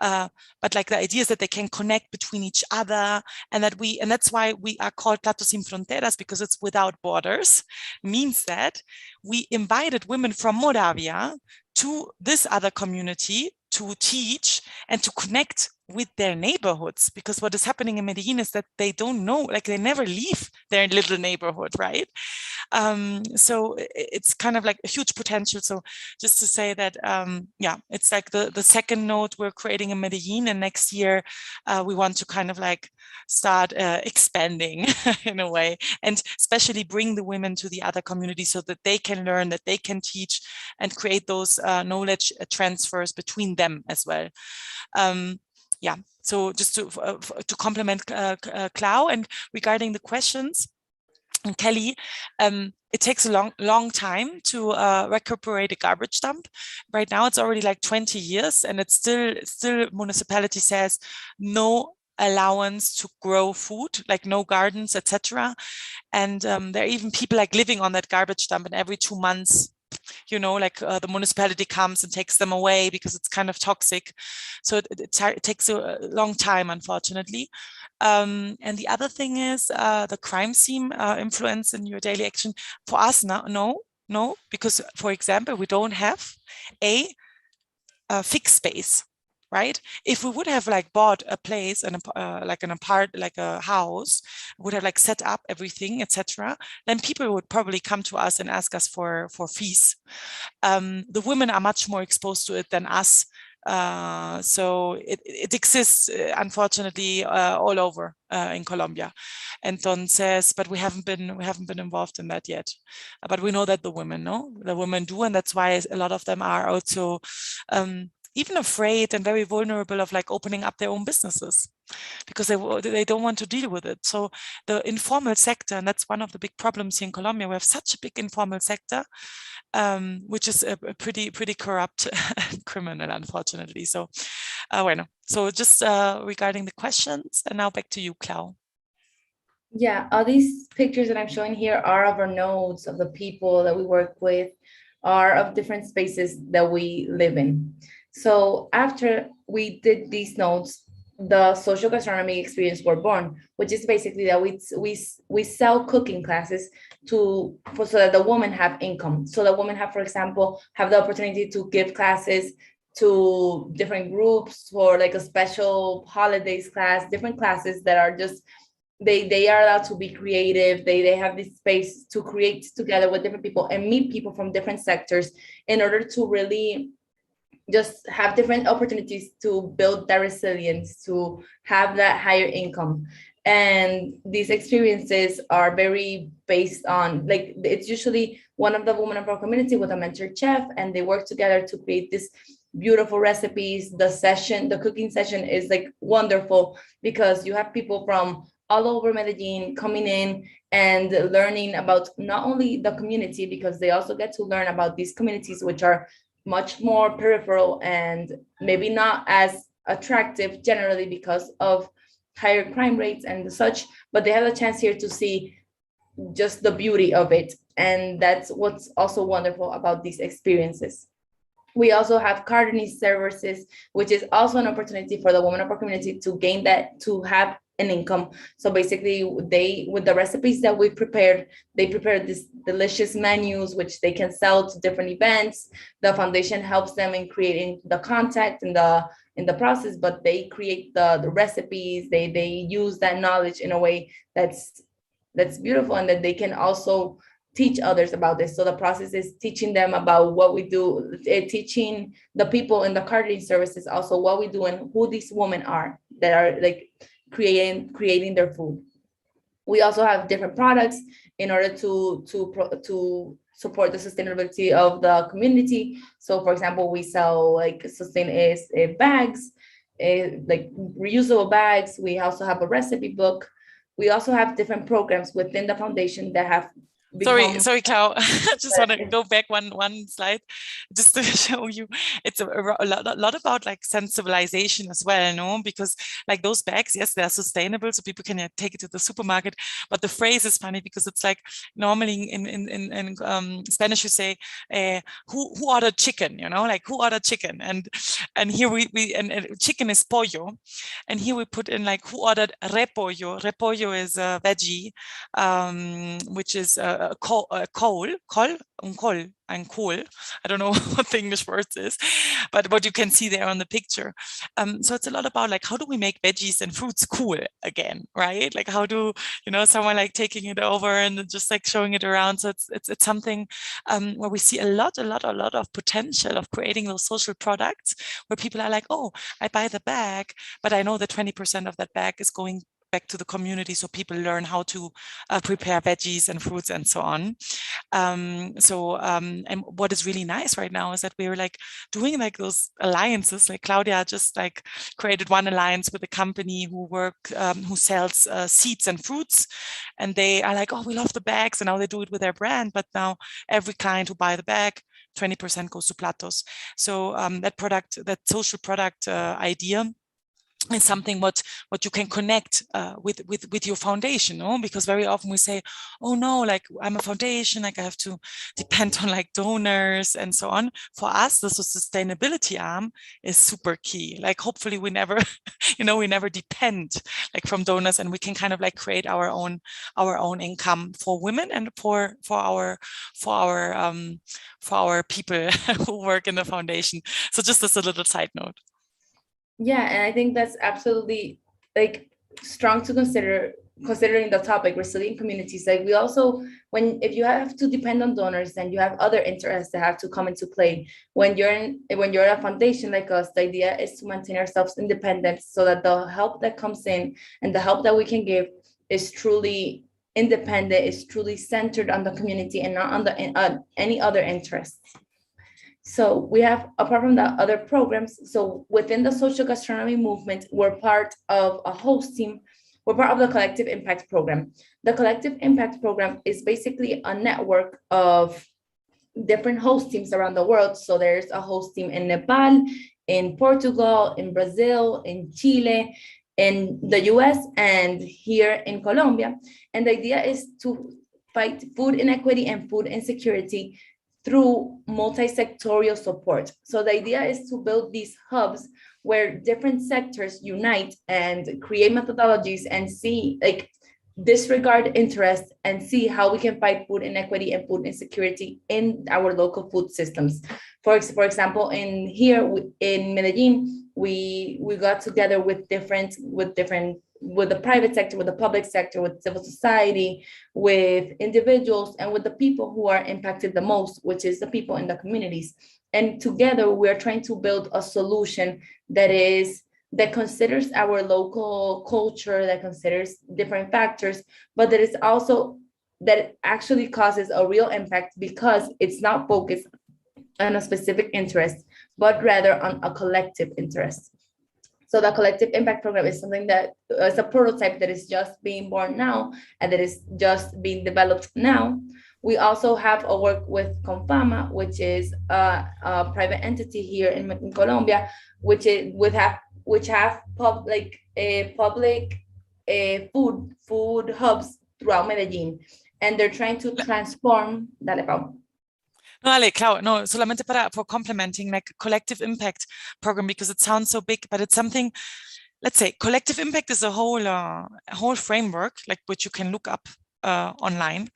But like the idea is that they can connect between each other, and that's why we are called Platos sin Fronteras, because it's without borders. Means that we invited women from Moravia to this other community to teach and to connect with their neighborhoods, because what is happening in Medellin is that they don't know, like they never leave their little neighborhood, right? So it's kind of like a huge potential. So just to say that, yeah, it's like the second node we're creating in Medellin, and next year we want to kind of like start expanding in a way, and especially bring the women to the other communities so that they can learn, that they can teach, and create those knowledge transfers between them as well. Yeah, so just to complement Clau, and regarding the questions, and Kelly, it takes a long time to recuperate a garbage dump. Right now, it's already like 20 years, and it's still municipality says no allowance to grow food, like no gardens, etc. And there are even people like living on that garbage dump, and every 2 months, you know, like the municipality comes and takes them away because it's kind of toxic. So it takes a long time, unfortunately. And the other thing is the crime scene influence in your daily action. For us, no, because, for example, we don't have a fixed space. Right? If we would have like bought a place and like a house, would have like set up everything, etc., then people would probably come to us and ask us for fees. The women are much more exposed to it than us. So it exists, unfortunately, all over in Colombia. Entonces, but we haven't been involved in that yet. But we know that the women do, and that's why a lot of them are also even afraid and very vulnerable of like opening up their own businesses, because they don't want to deal with it. So the informal sector, and that's one of the big problems here in Colombia, we have such a big informal sector, which is a pretty corrupt and criminal, unfortunately. So, bueno, so just regarding the questions, and now back to you, Clau. Yeah, all these pictures that I'm showing here are of our nodes, of the people that we work with, are of different spaces that we live in. So after we did these nodes, the social gastronomy experience were born, which is basically that we sell cooking classes so that the women have income. So the women have, for example, have the opportunity to give classes to different groups for like a special holidays class, different classes that are just, they are allowed to be creative. They have this space to create together with different people and meet people from different sectors in order to really just have different opportunities to build that resilience, to have that higher income. And these experiences are very based on, like, it's usually one of the women of our community with a mentor chef, and they work together to create this beautiful recipes. The cooking session is like wonderful because you have people from all over Medellin coming in and learning about not only the community, because they also get to learn about these communities, which are much more peripheral and maybe not as attractive generally because of higher crime rates and such, but they have a chance here to see just the beauty of it. And that's what's also wonderful about these experiences. We also have gardening services, which is also an opportunity for the women of our community to gain that, to have an income. So basically with the recipes that we prepared, they prepare these delicious menus, which they can sell to different events. The foundation helps them in creating the contact in the process, but they create the recipes. They use that knowledge in a way that's beautiful, and that they can also teach others about this. So the process is teaching them about what we do, teaching the people in the gardening services also what we do and who these women are that are like creating their food. We also have different products in order to support the sustainability of the community. So for example, we sell like bags, like reusable bags. We also have a recipe book. We also have different programs within the foundation that have Sorry, Clau. I just want to go back one slide just to show you. It's a lot about like sensibilization as well, no? Because like those bags, yes, they're sustainable, so people can take it to the supermarket. But the phrase is funny because it's like normally in Spanish you say, "Who ordered chicken?" You know, like who ordered chicken? And here we chicken is pollo, and here we put in like who ordered repollo. Repollo is a veggie, which is col. I don't know what the English word is, but what you can see there on the picture. So it's a lot about like, how do we make veggies and fruits cool again, right? Like how do, someone like taking it over and just like showing it around. So it's something where we see a lot of potential of creating those social products where people are like, oh, I buy the bag, but I know that 20% of that bag is going back to the community, so people learn how to prepare veggies and fruits and so on. And what is really nice right now is that we're like doing like those alliances. Like Claudia just like created one alliance with a company who sells seeds and fruits, and they are like, oh, we love the bags, and now they do it with their brand. But now every client who buy the bag, 20% goes to Platos. So that social product idea is something what you can connect with your foundation, no? Because very often we say, oh no, like I'm a foundation, like I have to depend on like donors and so on. For us, the sustainability arm is super key. Like hopefully we never, we never depend like from donors, and we can kind of like create our own income for women and for our people who work in the foundation. So just as a little side note. Yeah, and I think that's absolutely like strong to considering the topic, resilient communities. Like we also, if you have to depend on donors, then you have other interests that have to come into play. When you're a foundation like us, the idea is to maintain ourselves independent so that the help that comes in and the help that we can give is truly independent, is truly centered on the community and not on any other interests. So we have, apart from the other programs, so within the social gastronomy movement, we're part of a host team. We're part of the Collective Impact Program. The Collective Impact Program is basically a network of different host teams around the world. So there's a host team in Nepal, in Portugal, in Brazil, in Chile, in the US, and here in Colombia. And the idea is to fight food inequity and food insecurity through multi-sectorial support. So the idea is to build these hubs where different sectors unite and create methodologies and see, like, disregard interest and see how we can fight food inequity and food insecurity in our local food systems. For example, in Medellin, we got together with the private sector, with the public sector, with civil society, with individuals, and with the people who are impacted the most, which is the people in the communities. And together we are trying to build a solution that considers our local culture, that considers different factors, but that it actually causes a real impact because it's not focused on a specific interest, but rather on a collective interest. So the Collective Impact Program is something that is a prototype that is just being born now and that is just being developed now. We also have a work with Confama, which is a private entity here in Colombia, which have public food hubs throughout Medellin, and they're trying to transform that. No, Ale, Clau, no, solamente for complementing, like collective impact program, because it sounds so big, but it's something, let's say, collective impact is a whole framework, like which you can look up online,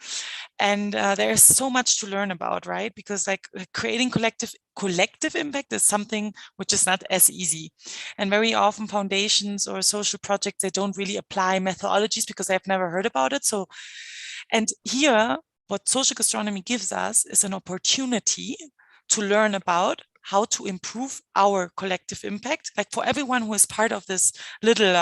and there's so much to learn about, right? Because like creating collective impact is something which is not as easy, and very often foundations or social projects, they don't really apply methodologies because they've never heard about it. So, and here, what social gastronomy gives us is an opportunity to learn about how to improve our collective impact. Like for everyone who is part of this little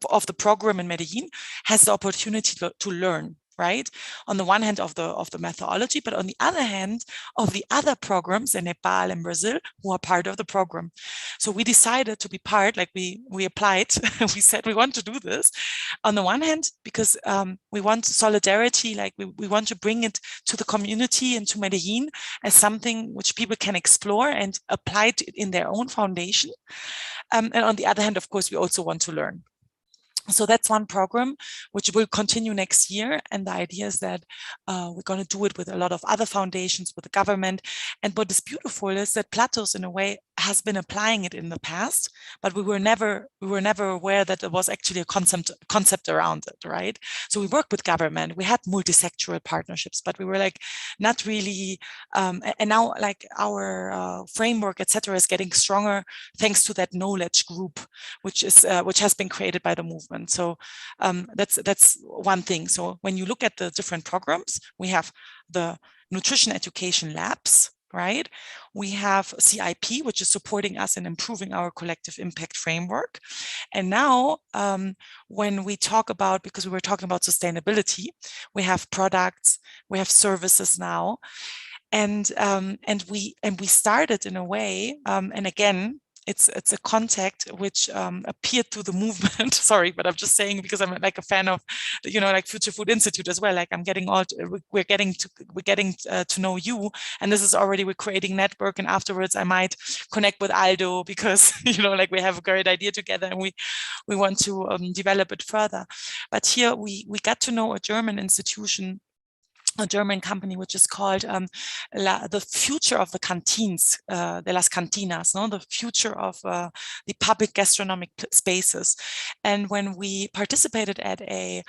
of the program in Medellin has the opportunity to learn, right? On the one hand of the methodology, but on the other hand of the other programs in Nepal and Brazil who are part of the program. So we decided to be part, like we applied, we said we want to do this. On the one hand, because we want solidarity, like we want to bring it to the community and to Medellin as something which people can explore and apply it in their own foundation. And on the other hand, of course, we also want to learn. So that's one program which will continue next year. And the idea is that we're going to do it with a lot of other foundations, with the government. And what is beautiful is that Platos, in a way, has been applying it in the past, but we were never aware that there was actually a concept around it, right? So we worked with government, we had multi-sectoral partnerships, but we were like not really, and now like our framework, etc., is getting stronger thanks to that knowledge group, which has been created by the movement. So that's one thing. So when you look at the different programs, we have the nutrition education labs, right? We have CIP, which is supporting us in improving our collective impact framework. And now when we talk about, because we were talking about sustainability, we have products, we have services now. And we started in a way, and again, it's a contact which appeared through the movement. Sorry, but I'm just saying because I'm like a fan of, like Future Food Institute as well. Like we're getting to know you, and this is already, we're creating network. And afterwards, I might connect with Aldo because like we have a great idea together, and we want to develop it further. But here we got to know a German institution, a German company, which is called the future of the canteens, de las cantinas, no? The future of the public gastronomic spaces. And when we participated at a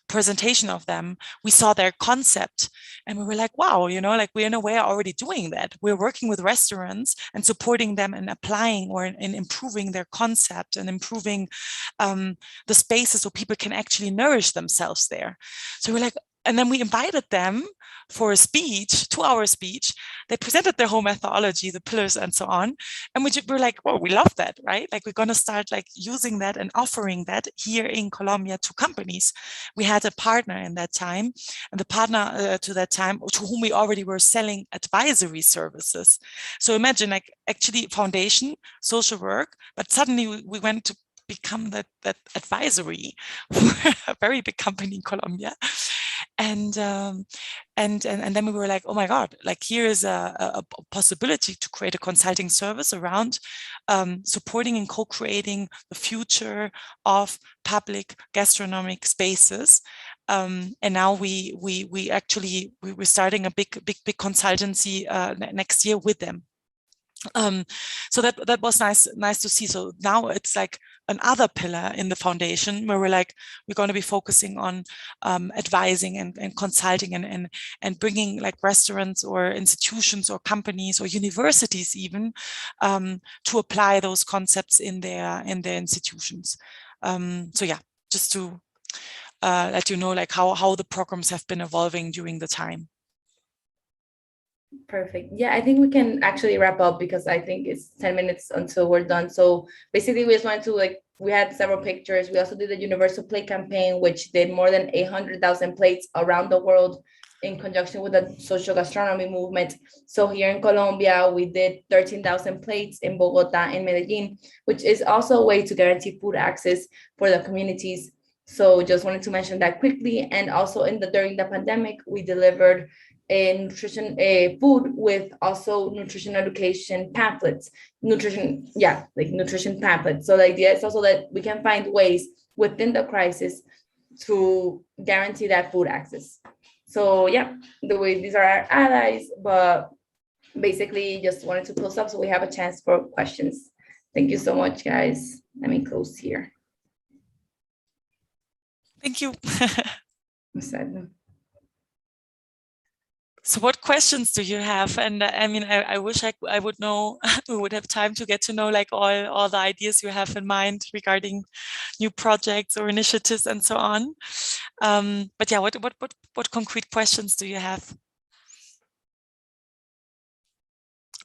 presentation of them, we saw their concept and we were like, wow, like we're in a way already doing that. We're working with restaurants and supporting them and applying or in improving their concept and improving the spaces so people can actually nourish themselves there. So we're like, and then we invited them for a speech, 2-hour speech. They presented their whole methodology, the pillars and so on. And we were like, well, we love that, right? Like we're going to start like using that and offering that here in Colombia to companies. We had a partner in that time, and the partner to that time, to whom we already were selling advisory services. So imagine like actually foundation, social work, but suddenly we went to become that advisory for a very big company in Colombia. And then we were like, oh my God, like here is a possibility to create a consulting service around supporting and co-creating the future of public gastronomic spaces. And now we're starting a big consultancy next year with them. So that was nice to see. So now it's like another pillar in the foundation where we're going to be focusing on advising and consulting and bringing like restaurants or institutions or companies or universities even to apply those concepts in their institutions. So yeah, just to let you know like how the programs have been evolving during the time. Perfect. Yeah, I think we can actually wrap up because I think it's 10 minutes until we're done. So basically we just wanted to we had several pictures. We also did the Universal Plate campaign, which did more than 800,000 plates around the world in conjunction with the social gastronomy movement. So here in Colombia, we did 13,000 plates in Bogota and Medellin, which is also a way to guarantee food access for the communities. So just wanted to mention that quickly. And also during the pandemic, we delivered food with also nutrition education pamphlets, nutrition pamphlets. So the idea is also that we can find ways within the crisis to guarantee that food access. So yeah, these are our allies, but basically just wanted to close up so we have a chance for questions. Thank you so much, guys. Let me close here. Thank you. So what questions do you have? And I mean, I wish I would know, we would have time to get to know like all the ideas you have in mind regarding new projects or initiatives and so on. But yeah, what concrete questions do you have?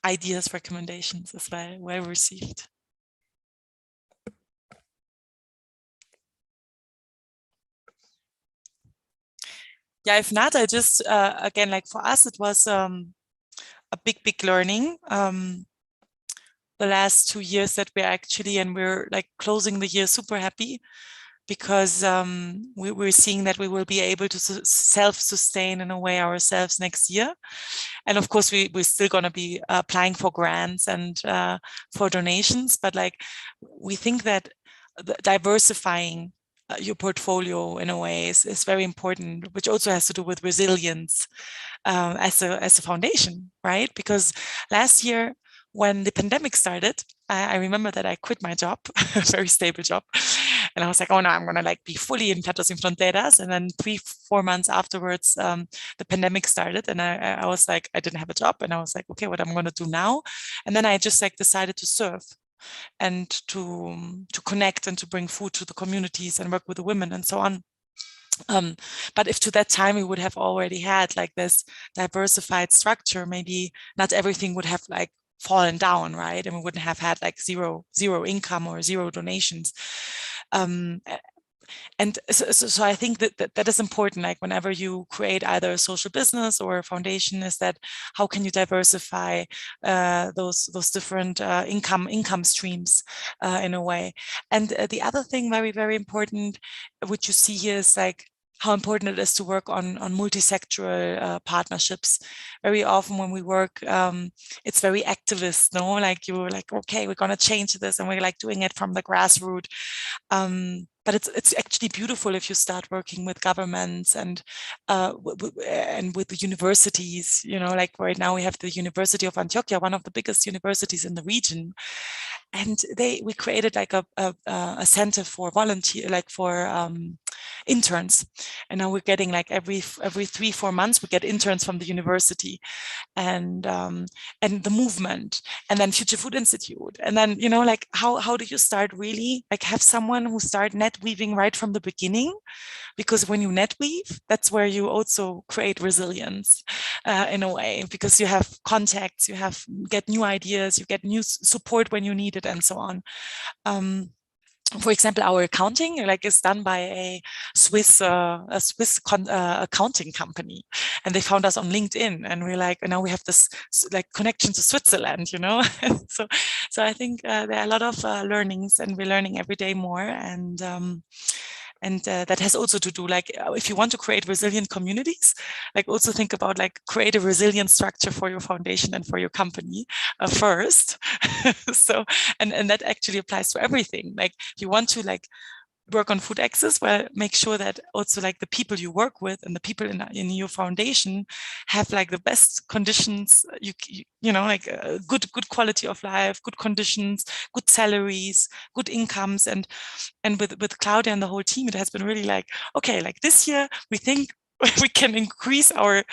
ideas, recommendations as well received. Yeah, if not, I just again, like for us, it was a big learning. The last 2 years that we're like closing the year super happy, because we're seeing that we will be able to self-sustain in a way ourselves next year. And of course, we're still going to be applying for grants and for donations, but like we think that diversifying your portfolio in a way is very important, which also has to do with resilience as a foundation, right? Because last year, when the pandemic started, I remember that I quit my job, a very stable job. And I was like, oh no, I'm going to like be fully in Platos in Fronteras. And then 3-4 months afterwards, the pandemic started, and I was like, I didn't have a job, and I was like, okay, what am I going to do now? And then I just like decided to serve and to connect and to bring food to the communities and work with the women and so on. But if to that time we would have already had like this diversified structure, maybe not everything would have like fallen down, right? And we wouldn't have had like zero income or zero donations. And so I think that is important, like whenever you create either a social business or a foundation, is that how can you diversify those different income streams in a way. And the other thing very important, which you see here, is like how important it is to work on multi-sectoral partnerships. Very often when we work, it's very activist, no? Like you're like, okay, we're going to change this, and we're like doing it from the grassroots. But it's actually beautiful if you start working with governments and with the universities. You know, like right now we have the University of Antioquia, one of the biggest universities in the region, and we created like a center for interns, and now we're getting like every 3-4 months we get interns from the university, and the movement, and then Future Food Institute, and then like how do you start really like have someone who start net weaving right from the beginning, because when you net weave, that's where you also create resilience in a way, because you have contacts, you get new ideas, you get new support when you need it, and so on. For example, our accounting is done by a Swiss accounting company, and they found us on LinkedIn, and we're like, now we have this connection to Switzerland, so I think there are a lot of learnings, and we're learning every day more, and that has also to do, if you want to create resilient communities, also think about create a resilient structure for your foundation and for your company first. So, and that actually applies to everything. If you want to work on food access, well, make sure that also the people you work with and the people in your foundation have the best conditions, good quality of life, good conditions, good salaries, good incomes. And with Claudia and the whole team, it has been really okay, this year we think we can increase our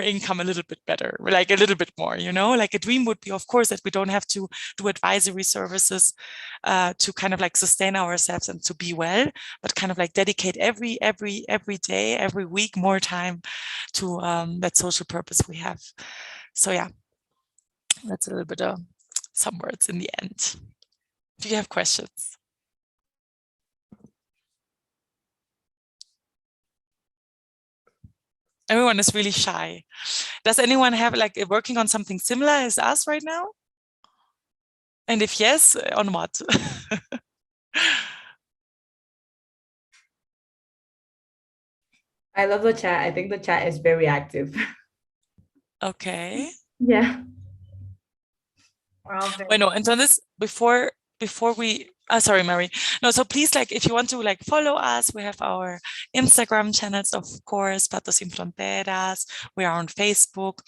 income a little bit better, a little bit more, a dream would be, of course, that we don't have to do advisory services to kind of sustain ourselves and to be well, but kind of dedicate every day, every week, more time to that social purpose we have. So yeah, that's a little bit of some words in the end. Do you have questions? Everyone is really shy. Does anyone have working on something similar as us right now? And if yes, on what? I love the chat. I think the chat is very active. Okay. Yeah. Bueno, entonces, before we, sorry, Mary. No, so please, if you want to follow us, we have our Instagram channels, of course, Platos Sin Fronteras. We are on Facebook.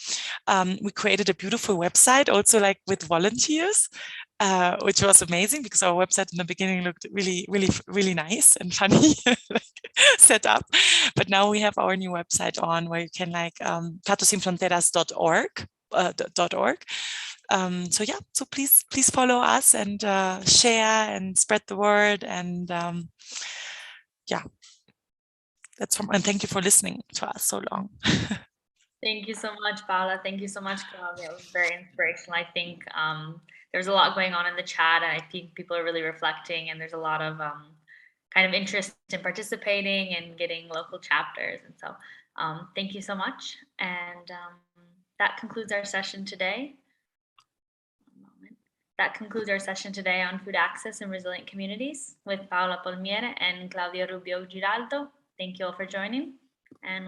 We created a beautiful website also with volunteers, which was amazing because our website in the beginning looked really nice and funny set up. But now we have our new website on where you can platosinfronteras.org. So yeah, so please follow us and share and spread the word, and yeah, that's and thank you for listening to us so long. Thank you so much, Paola. Thank you so much, Claudia. It was very inspirational. I think there's a lot going on in the chat, and I think people are really reflecting, and there's a lot of kind of interest in participating and getting local chapters. And so thank you so much. And that concludes our session today. That concludes our session today on food access and resilient communities with Paola Pollmeier and Claudia Rubio Giraldo. Thank you all for joining, and we'll